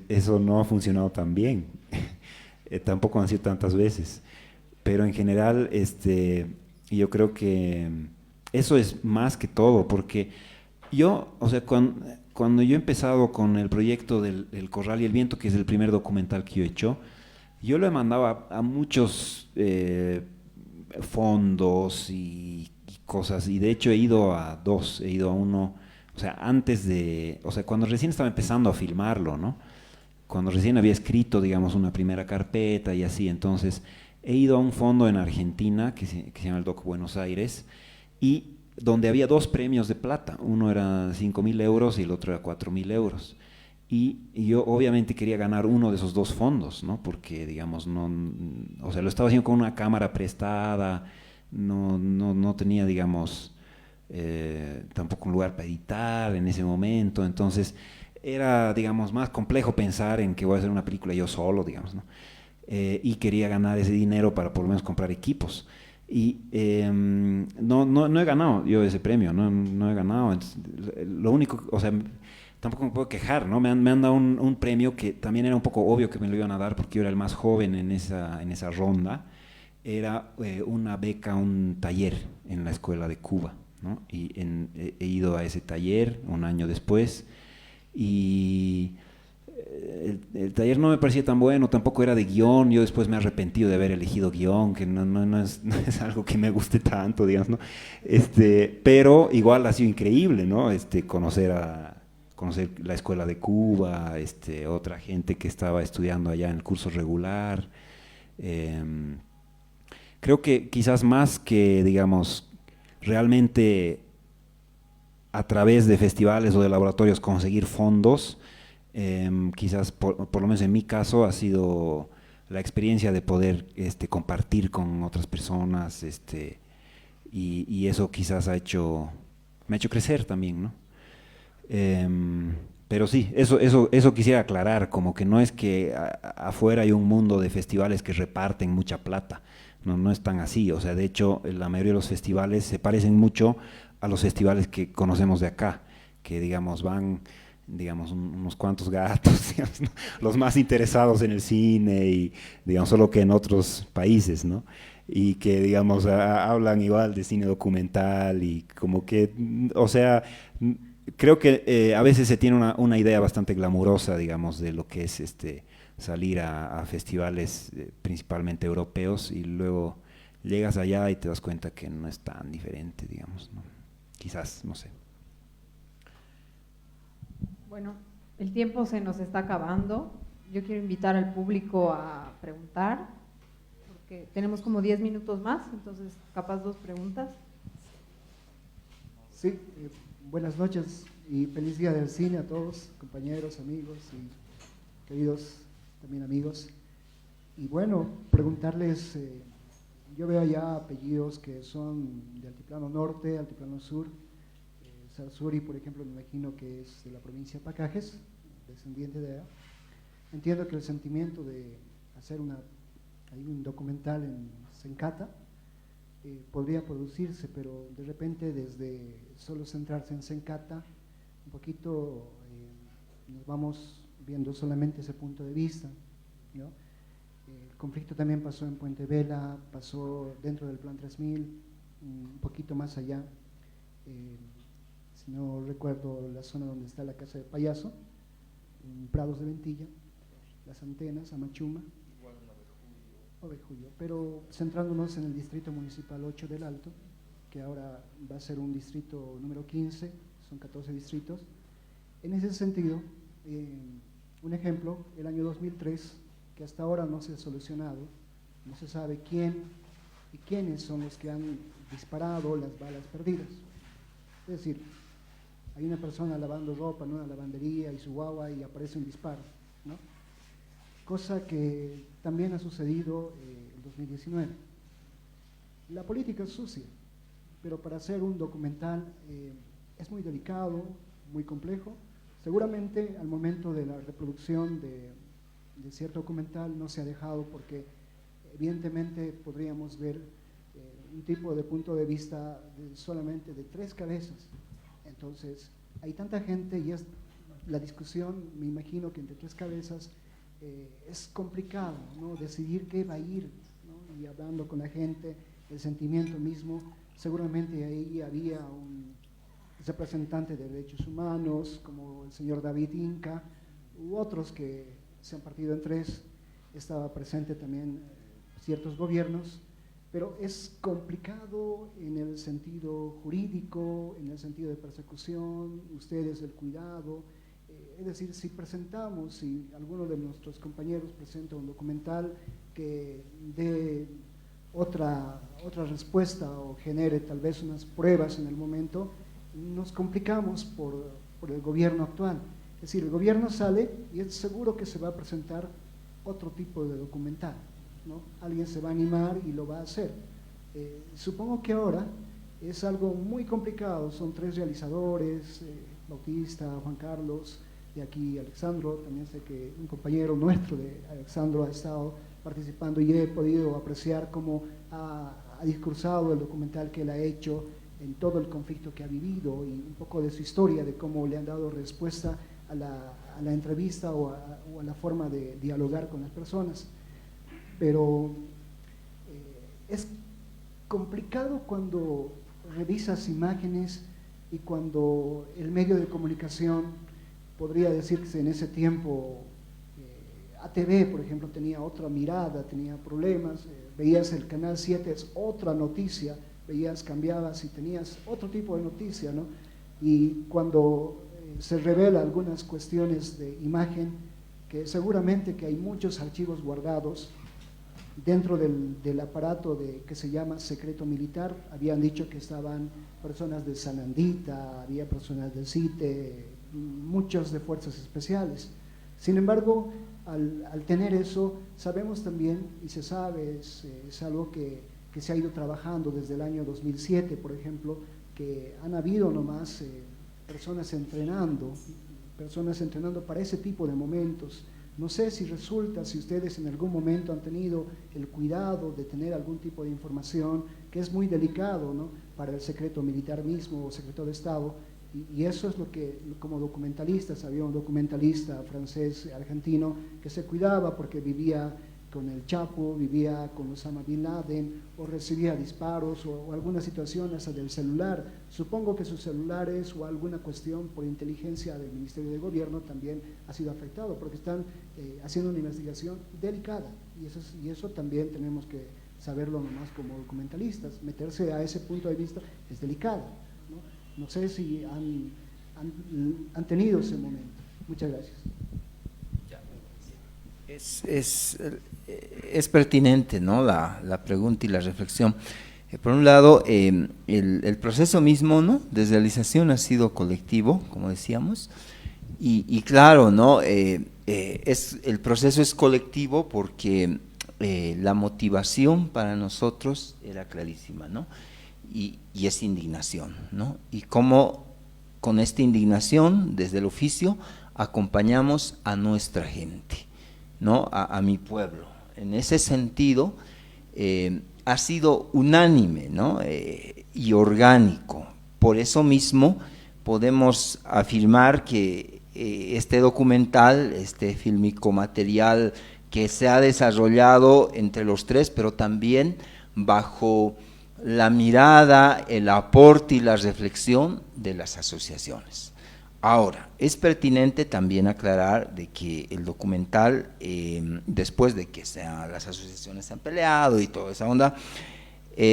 eso no ha funcionado tan bien. Tampoco han sido tantas veces, pero en general yo creo que eso es más que todo, porque yo, o sea, cuando yo he empezado con el proyecto del Corral y el Viento, que es el primer documental que yo he hecho, yo lo he mandado a muchos fondos y cosas, y de hecho he ido a dos, he ido a uno, o sea, cuando recién estaba empezando a filmarlo, ¿no? Cuando recién había escrito, digamos, una primera carpeta y así. Entonces he ido a un fondo en Argentina que se llama el Doc Buenos Aires, y donde había dos premios de plata, uno era 5.000 euros y el otro era 4.000 euros. Y yo obviamente quería ganar uno de esos dos fondos, ¿no? Porque, digamos, o sea, lo estaba haciendo con una cámara prestada, no tenía, digamos, tampoco un lugar para editar en ese momento. Entonces, era, digamos, más complejo pensar en que voy a hacer una película yo solo, digamos, ¿no? Y quería ganar ese dinero para por lo menos comprar equipos. Y no he ganado yo ese premio, no he ganado. Entonces, lo único, o sea, tampoco me puedo quejar, ¿no? Me han dado un premio que también era un poco obvio que me lo iban a dar porque yo era el más joven en esa ronda. Era una beca, un taller en la escuela de Cuba, ¿no? Y he ido a ese taller un año después y el taller no me parecía tan bueno, tampoco era de guión. Yo después me he arrepentido de haber elegido guión, que no es algo que me guste tanto, digamos, ¿no? Pero igual ha sido increíble, ¿no? Conocer la escuela de Cuba, otra gente que estaba estudiando allá en el curso regular. Creo que quizás más que, digamos, realmente a través de festivales o de laboratorios conseguir fondos, quizás por lo menos en mi caso ha sido la experiencia de poder compartir con otras personas, y eso quizás me ha hecho crecer también, ¿no? Pero sí, eso quisiera aclarar, como que no es que afuera hay un mundo de festivales que reparten mucha plata, no es tan así. O sea, de hecho, la mayoría de los festivales se parecen mucho a los festivales que conocemos de acá, que digamos van, digamos, unos cuantos gatos, digamos, ¿no? Los más interesados en el cine, y digamos, solo que en otros países, ¿no? Y que, digamos, hablan igual de cine documental y como que, o sea, creo que a veces se tiene una idea bastante glamurosa, digamos, de lo que es salir a festivales principalmente europeos, y luego llegas allá y te das cuenta que no es tan diferente, digamos, ¿no? Quizás, no sé. Bueno, el tiempo se nos está acabando. Yo quiero invitar al público a preguntar, porque tenemos como 10 minutos más, entonces capaz 2 preguntas. Sí, buenas noches y feliz día del cine a todos, compañeros, amigos y queridos también amigos. Y bueno, preguntarles, yo veo ya apellidos que son de Altiplano Norte, Altiplano Sur. Sarsuri, por ejemplo, me imagino que es de la provincia de Pacajes, descendiente de allá. Entiendo que el sentimiento de hacer un documental en Sencata podría producirse, pero de repente desde solo centrarse en Sencata, un poquito nos vamos viendo solamente ese punto de vista, ¿no? El conflicto también pasó en Puente Vela, pasó dentro del Plan 3000, un poquito más allá, si no recuerdo la zona donde está la Casa de Payaso, en Prados de Ventilla, Las Antenas, Amachuma, Julio, pero centrándonos en el distrito municipal 8 del Alto, que ahora va a ser un distrito número 15, son 14 distritos. En ese sentido, un ejemplo, el año 2003, que hasta ahora no se ha solucionado, no se sabe quién y quiénes son los que han disparado las balas perdidas. Es decir, hay una persona lavando ropa en una lavandería y su guagua y aparece un disparo, ¿no? Cosa que también ha sucedido en 2019. La política es sucia, pero para hacer un documental es muy delicado, muy complejo. Seguramente al momento de la reproducción de cierto documental no se ha dejado, porque evidentemente podríamos ver un tipo de punto de vista solamente de 3 cabezas. Entonces hay tanta gente y es la discusión, me imagino que entre 3 cabezas es complicado, ¿no? Decidir qué va a ir, ¿no? Y hablando con la gente, el sentimiento mismo, seguramente ahí había un representante de derechos humanos como el señor David Inca u otros que se han partido en 3, estaba presente también ciertos gobiernos, pero es complicado en el sentido jurídico, en el sentido de persecución, ustedes el cuidado. Es decir, si alguno de nuestros compañeros presenta un documental que dé otra respuesta o genere tal vez unas pruebas en el momento, nos complicamos por el gobierno actual. Es decir, el gobierno sale y es seguro que se va a presentar otro tipo de documental, ¿no? Alguien se va a animar y lo va a hacer. Supongo que ahora es algo muy complicado, son 3 realizadores, Bautista, Juan Carlos, de aquí, Alexandro, también sé que un compañero nuestro de Alexandro ha estado participando y he podido apreciar cómo ha discursado el documental que él ha hecho en todo el conflicto que ha vivido y un poco de su historia, de cómo le han dado respuesta a la entrevista o a la forma de dialogar con las personas. Pero es complicado cuando revisas imágenes y cuando el medio de comunicación, podría decirse en ese tiempo, ATV, por ejemplo, tenía otra mirada, tenía problemas, veías el Canal 7, es otra noticia, veías, cambiabas y tenías otro tipo de noticia, ¿no? Y cuando se revela algunas cuestiones de imagen, que seguramente que hay muchos archivos guardados dentro del aparato que se llama secreto militar. Habían dicho que estaban personas de Sanandita, había personas del CITE, muchos de fuerzas especiales. Sin embargo, al tener eso, sabemos también, y se sabe, es algo que se ha ido trabajando desde el año 2007, por ejemplo, que han habido nomás personas entrenando para ese tipo de momentos. No sé si resulta, si ustedes en algún momento han tenido el cuidado de tener algún tipo de información que es muy delicado, ¿no?, para el secreto militar mismo o secreto de Estado, y eso es lo que, como documentalistas, había un documentalista francés, argentino, que se cuidaba porque vivía con el Chapo, vivía con Osama Bin Laden, o recibía disparos o alguna situación hasta del celular. Supongo que sus celulares o alguna cuestión por inteligencia del Ministerio de Gobierno también ha sido afectado, porque están haciendo una investigación delicada, y eso también tenemos que saberlo nomás como documentalistas. Meterse a ese punto de vista es delicado, ¿no? No sé si han tenido ese momento. Muchas gracias. Es pertinente, ¿no?, la pregunta y la reflexión. Por un lado, el proceso mismo, ¿no?, de realización ha sido colectivo, como decíamos, y claro, ¿no?, el proceso es colectivo porque la motivación para nosotros era clarísima, ¿no?, y es indignación, ¿no?, y cómo con esta indignación, desde el oficio, acompañamos a nuestra gente, ¿no?, a mi pueblo. En ese sentido, ha sido unánime, ¿no?, y orgánico. Por eso mismo podemos afirmar que este documental, este fílmico material que se ha desarrollado entre los tres, pero también bajo la mirada, el aporte y la reflexión de las asociaciones. Ahora, es pertinente también aclarar de que el documental, después de que las asociaciones se han peleado y toda esa onda,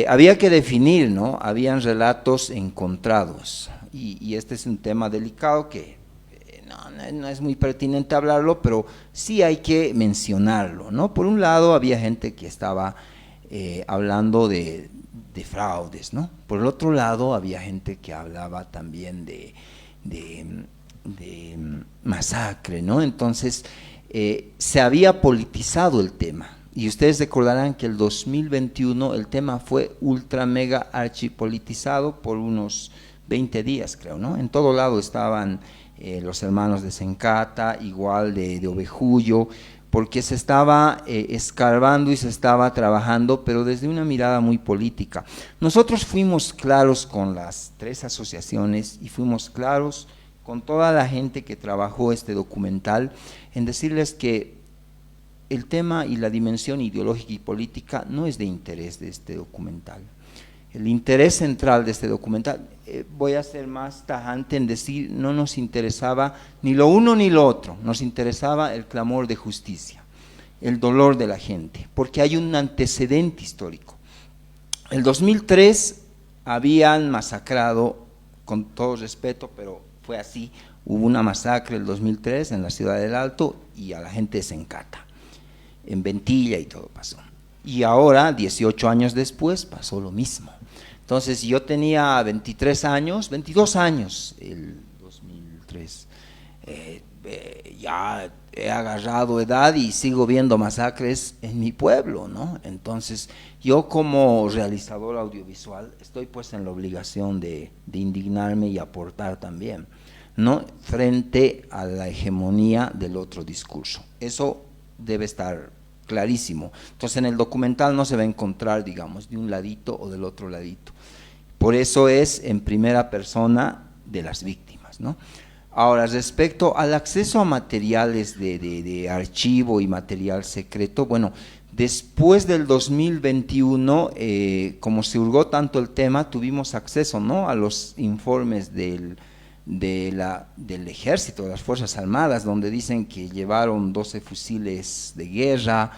había que definir, ¿no?, habían relatos encontrados, y este es un tema delicado que no es muy pertinente hablarlo, pero sí hay que mencionarlo, ¿no? Por un lado, había gente que estaba hablando de fraudes, ¿no? Por el otro lado, había gente que hablaba también de masacre, ¿no? Entonces, se había politizado el tema, y ustedes recordarán que el 2021 el tema fue ultra mega archipolitizado por unos 20 días, creo, ¿no? En todo lado estaban los hermanos de Sencata, igual de Ovejullo, porque se estaba escarbando y se estaba trabajando, pero desde una mirada muy política. Nosotros fuimos claros con las tres asociaciones y fuimos claros con toda la gente que trabajó este documental en decirles que el tema y la dimensión ideológica y política no es de interés de este documental. El interés central de este documental, voy a ser más tajante en decir, no nos interesaba ni lo uno ni lo otro, nos interesaba el clamor de justicia, el dolor de la gente, porque hay un antecedente histórico. El 2003 habían masacrado, con todo respeto, pero fue así, hubo una masacre el 2003 en la ciudad del Alto y a la gente se encata, en Ventilla y todo pasó. Y ahora, 18 años después, pasó lo mismo. Entonces, yo tenía 22 años, el 2003, ya he agarrado edad y sigo viendo masacres en mi pueblo, ¿no? Entonces, yo como realizador audiovisual estoy pues en la obligación de indignarme y aportar también. ¿no?, frente a la hegemonía del otro discurso. Eso debe estar clarísimo. Entonces en el documental no se va a encontrar, digamos, de un ladito o del otro ladito. Por eso es en primera persona de las víctimas, ¿no? Ahora, respecto al acceso a materiales de archivo y material secreto, bueno, después del 2021, como se hurgó tanto el tema, tuvimos acceso, ¿no?, a los informes del ejército, de las Fuerzas Armadas, donde dicen que llevaron 12 fusiles de guerra,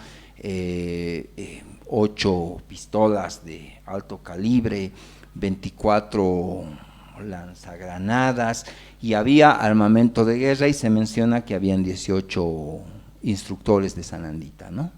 8 pistolas de alto calibre, 24 lanzagranadas, y había armamento de guerra, y se menciona que habían 18 instructores de Sanandita, ¿no?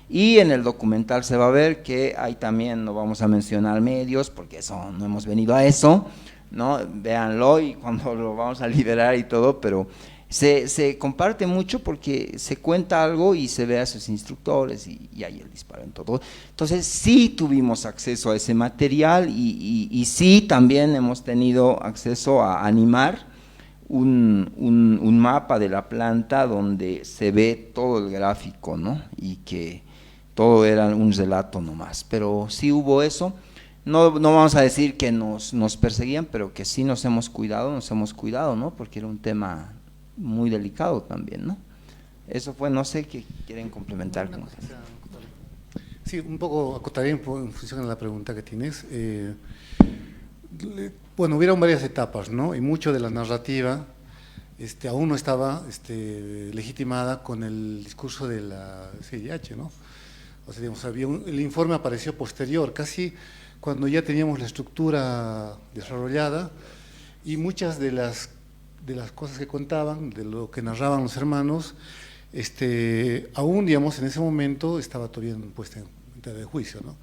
Y en el documental se va a ver que hay también, no vamos a mencionar medios, porque eso no hemos venido a eso, ¿no? Véanlo y cuando lo vamos a liberar y todo, pero se comparte mucho porque se cuenta algo y se ve a sus instructores y hay el disparo en todo. Entonces sí tuvimos acceso a ese material y sí también hemos tenido acceso a animar un mapa de la planta donde se ve todo el gráfico, ¿no?, y que todo era un relato nomás, pero sí hubo eso. No vamos a decir que nos perseguían, pero que sí nos hemos cuidado, ¿no?, porque era un tema muy delicado también, ¿no? Eso fue, no sé qué quieren complementar con eso. Sí, un poco acotaré en función de la pregunta que tienes. Bueno, hubieron varias etapas, ¿no?, y mucho de la narrativa aún no estaba legitimada con el discurso de la CIDH, ¿no? O sea, digamos, el informe apareció posterior, casi cuando ya teníamos la estructura desarrollada, y muchas de las cosas que contaban, de lo que narraban los hermanos, aún, digamos, en ese momento estaba todavía puesta en tela de juicio, ¿no?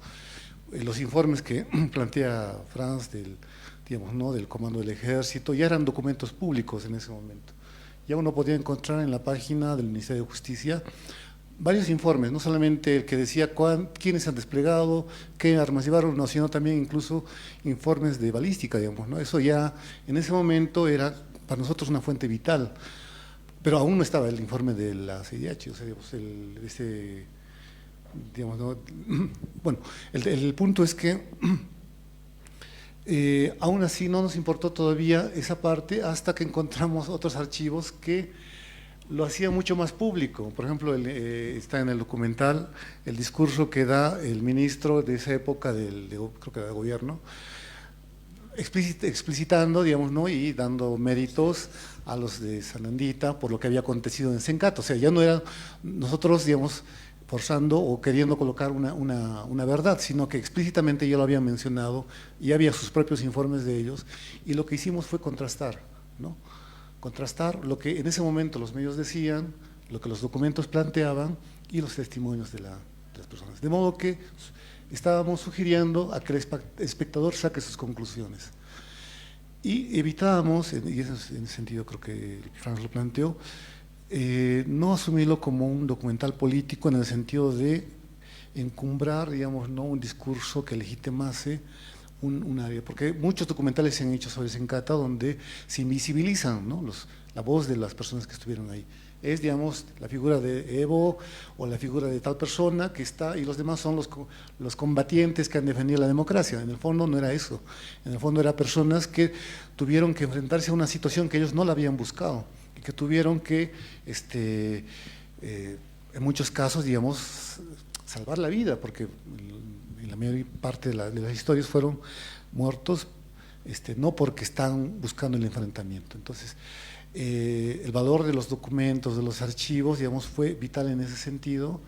Los informes que plantea Franz digamos, ¿no?, del Comando del Ejército, ya eran documentos públicos en ese momento. Ya uno podía encontrar en la página del Ministerio de Justicia varios informes, no solamente el que decía quiénes han desplegado, qué armas llevaron, no, sino también incluso informes de balística, digamos, ¿no? Eso ya en ese momento era para nosotros una fuente vital, pero aún no estaba el informe de la CIDH, o sea, digamos, ¿no? Bueno, el punto es que aún así no nos importó todavía esa parte hasta que encontramos otros archivos que lo hacía mucho más público. Por ejemplo, está en el documental el discurso que da el ministro de esa época, creo que era de gobierno, explicitando, digamos, ¿no?, y dando méritos a los de Sanandita por lo que había acontecido en Sencato. O sea, ya no era nosotros, digamos, forzando o queriendo colocar una verdad, sino que explícitamente ya lo habían mencionado y había sus propios informes de ellos, y lo que hicimos fue contrastar, ¿no? Contrastar lo que en ese momento los medios decían, lo que los documentos planteaban y los testimonios de las personas. De modo que estábamos sugiriendo a que el espectador saque sus conclusiones. Y evitábamos, y en ese sentido creo que Franz lo planteó, no asumirlo como un documental político en el sentido de encumbrar, digamos, ¿no?, un discurso que legitimase un área, porque muchos documentales se han hecho sobre Sencata donde se invisibilizan, ¿no?, la voz de las personas que estuvieron ahí. Es, digamos, la figura de Evo o la figura de tal persona que está, y los demás son los combatientes que han defendido la democracia. En el fondo no era eso, en el fondo eran personas que tuvieron que enfrentarse a una situación que ellos no la habían buscado, y que tuvieron que, en muchos casos, digamos, salvar la vida, porque en la mayor parte de las historias fueron muertos, no porque están buscando el enfrentamiento. Entonces, el valor de los documentos, de los archivos, digamos, fue vital en ese sentido,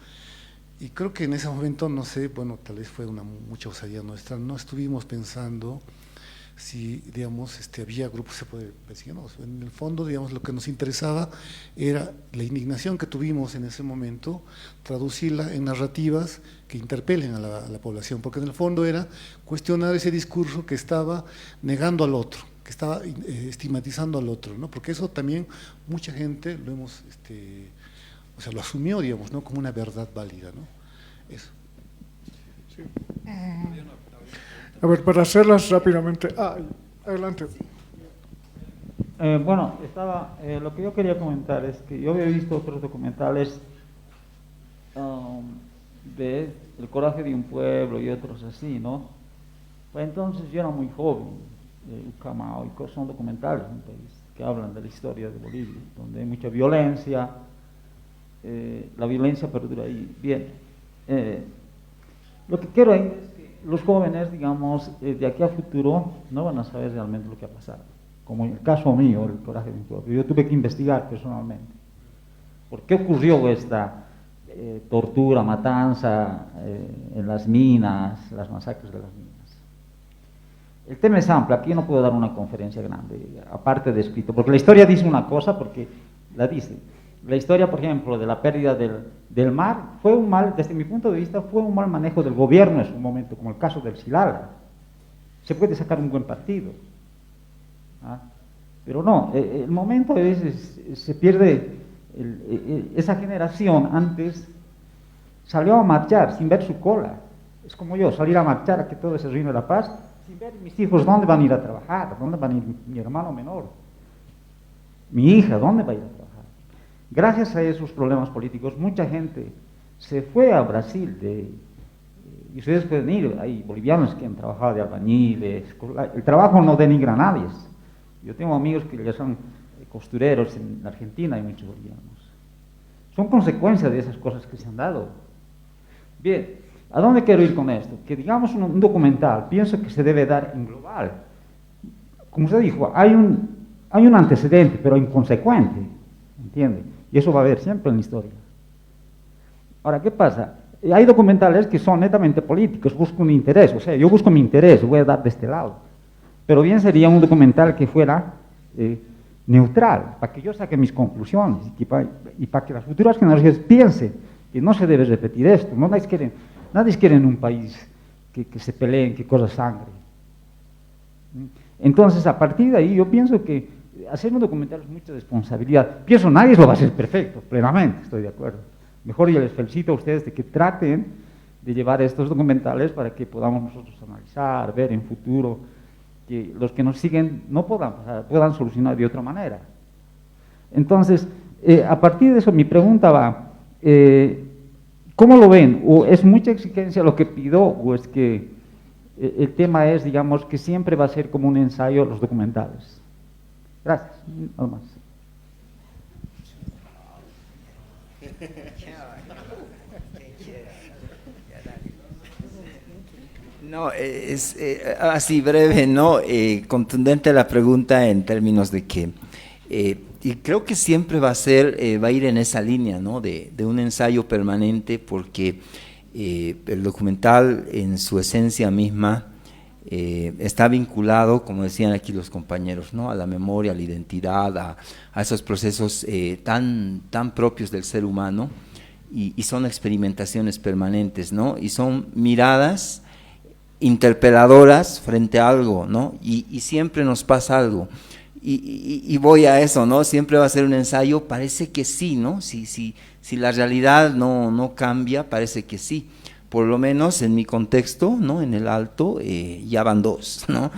y creo que en ese momento, no sé, bueno, tal vez fue mucha osadía nuestra, no estuvimos pensando si, digamos, había grupos que se puede perseguir, no. En el fondo, digamos, lo que nos interesaba era la indignación que tuvimos en ese momento, traducirla en narrativas que interpelen a la población, porque en el fondo era cuestionar ese discurso que estaba negando al otro, que estaba estigmatizando al otro, ¿no? Porque eso también mucha gente lo hemos, o sea, lo asumió, digamos, ¿no?, como una verdad válida, ¿no? Eso. Sí. A ver, para hacerlas rápidamente. Adelante. Bueno, lo que yo quería comentar es que yo había visto otros documentales de El coraje de un pueblo y otros así, ¿no? Pues entonces yo era muy joven, Ucamao, y son documentales en un país que hablan de la historia de Bolivia, donde hay mucha violencia, la violencia perdura ahí. Bien, lo que quiero ahí es que los jóvenes, digamos, de aquí a futuro no van a saber realmente lo que ha pasado. Como en el caso mío, El coraje de un pueblo. Yo tuve que investigar personalmente. ¿Por qué ocurrió esta tortura, matanza en las minas, las masacres de las minas? El tema es amplio, aquí no puedo dar una conferencia grande, aparte de escrito, porque la historia dice una cosa, porque la dice. La historia, por ejemplo, de la pérdida del mar, fue un mal, desde mi punto de vista, fue un mal manejo del gobierno en su momento, como el caso del Silala. Se puede sacar un buen partido. ¿Ah? Pero no, el momento es, se pierde, esa generación antes salió a marchar sin ver su cola. Es como yo, salir a marchar a que todo se reine la paz, sin ver mis hijos dónde van a ir a trabajar, dónde van a ir mi hermano menor, mi hija, dónde va a ir a trabajar. Gracias a esos problemas políticos, mucha gente se fue a Brasil, y ustedes pueden ir, hay bolivianos que han trabajado de albañiles, el trabajo no denigra a nadie. Yo tengo amigos que ya son costureros en Argentina, hay muchos bolivianos. Son consecuencias de esas cosas que se han dado. Bien, ¿a dónde quiero ir con esto? Que digamos un documental, pienso que se debe dar en global. Como usted dijo, hay un antecedente, pero inconsecuente, ¿entiende? Y eso va a haber siempre en la historia. Ahora, ¿qué pasa? Hay documentales que son netamente políticos, busco un interés, o sea, yo busco mi interés, voy a dar de este lado. Pero bien sería un documental que fuera neutral, para que yo saque mis conclusiones y para que las futuras generaciones piensen que no se debe repetir esto. No nadie quiere en un país que se peleen, que corra sangre. Entonces, a partir de ahí, yo pienso que hacer un documental es mucha responsabilidad. Pienso, nadie lo va a hacer perfecto, plenamente, estoy de acuerdo. Mejor yo les felicito a ustedes de que traten de llevar estos documentales para que podamos nosotros analizar, ver en futuro, que los que nos siguen no puedan solucionar de otra manera. Entonces, a partir de eso, mi pregunta va, ¿cómo lo ven? ¿O es mucha exigencia lo que pido, o es que el tema es, digamos, que siempre va a ser como un ensayo los documentales? Gracias, nada más. No, es así breve, ¿no? Contundente la pregunta en términos de que, y creo que siempre va a ir en esa línea, ¿no? De un ensayo permanente, porque el documental en su esencia misma está vinculado, como decían aquí los compañeros, ¿no? A la memoria, a la identidad, a esos procesos tan propios del ser humano, y son experimentaciones permanentes, ¿no? Y son miradas interpeladoras frente a algo, ¿no? Y siempre nos pasa algo. Y voy a eso, ¿no? Siempre va a ser un ensayo, parece que sí, ¿no? Si la realidad no cambia, parece que sí. Por lo menos en mi contexto, ¿no? En el Alto, ya van 2, ¿no?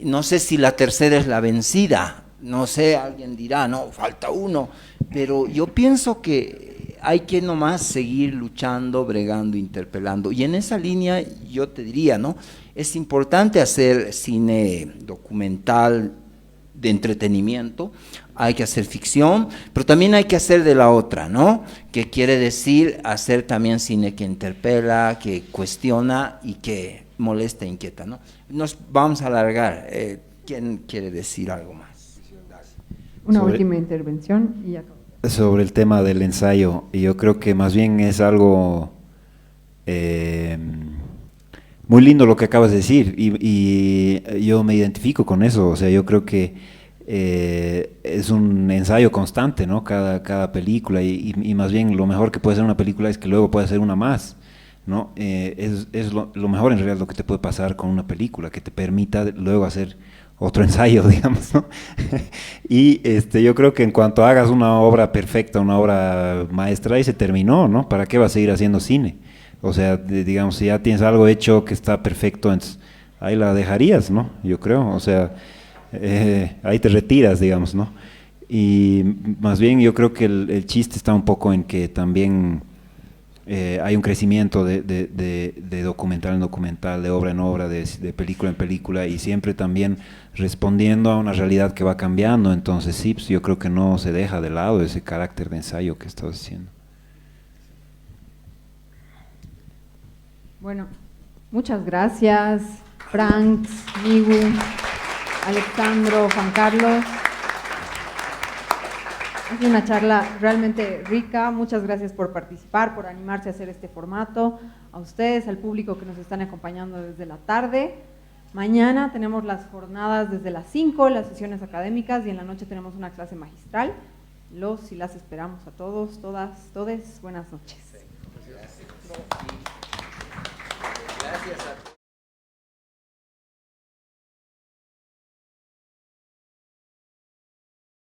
No sé si la tercera es la vencida, no sé, alguien dirá, no, falta 1, pero yo pienso que hay que nomás seguir luchando, bregando, interpelando. Y en esa línea yo te diría, ¿no? Es importante hacer cine documental de entretenimiento, hay que hacer ficción, pero también hay que hacer de la otra, ¿no? Que quiere decir hacer también cine que interpela, que cuestiona y que molesta, inquieta, ¿no? Nos vamos a alargar. ¿Quién quiere decir algo más? Una última intervención y ya. Sobre el tema del ensayo, y yo creo que más bien es algo muy lindo lo que acabas de decir, y yo me identifico con eso. O sea, yo creo que es un ensayo constante, ¿no? Cada película, y más bien lo mejor que puede ser una película es que luego puede ser una más, ¿no? Es lo mejor en realidad lo que te puede pasar con una película, que te permita luego hacer otro ensayo, digamos, ¿no? Y yo creo que en cuanto hagas una obra perfecta, una obra maestra, y se terminó, ¿no? ¿Para qué vas a seguir haciendo cine? O sea, digamos, si ya tienes algo hecho que está perfecto, entonces ahí la dejarías, ¿no? Yo creo, o sea, ahí te retiras, digamos, ¿no? Y más bien yo creo que el chiste está un poco en que también hay un crecimiento de documental en documental, de obra en obra, de película en película, y siempre también respondiendo a una realidad que va cambiando. Entonces sí, pues yo creo que no se deja de lado ese carácter de ensayo que estás diciendo. Bueno, muchas gracias, Franks, Migu, Alexandro, Juan Carlos. Es una charla realmente rica. Muchas gracias por participar, por animarse a hacer este formato. A ustedes, al público que nos están acompañando desde la tarde. Mañana tenemos las jornadas desde las 5, las sesiones académicas, y en la noche tenemos una clase magistral. Los y las esperamos a todos, todas, todes. Buenas noches.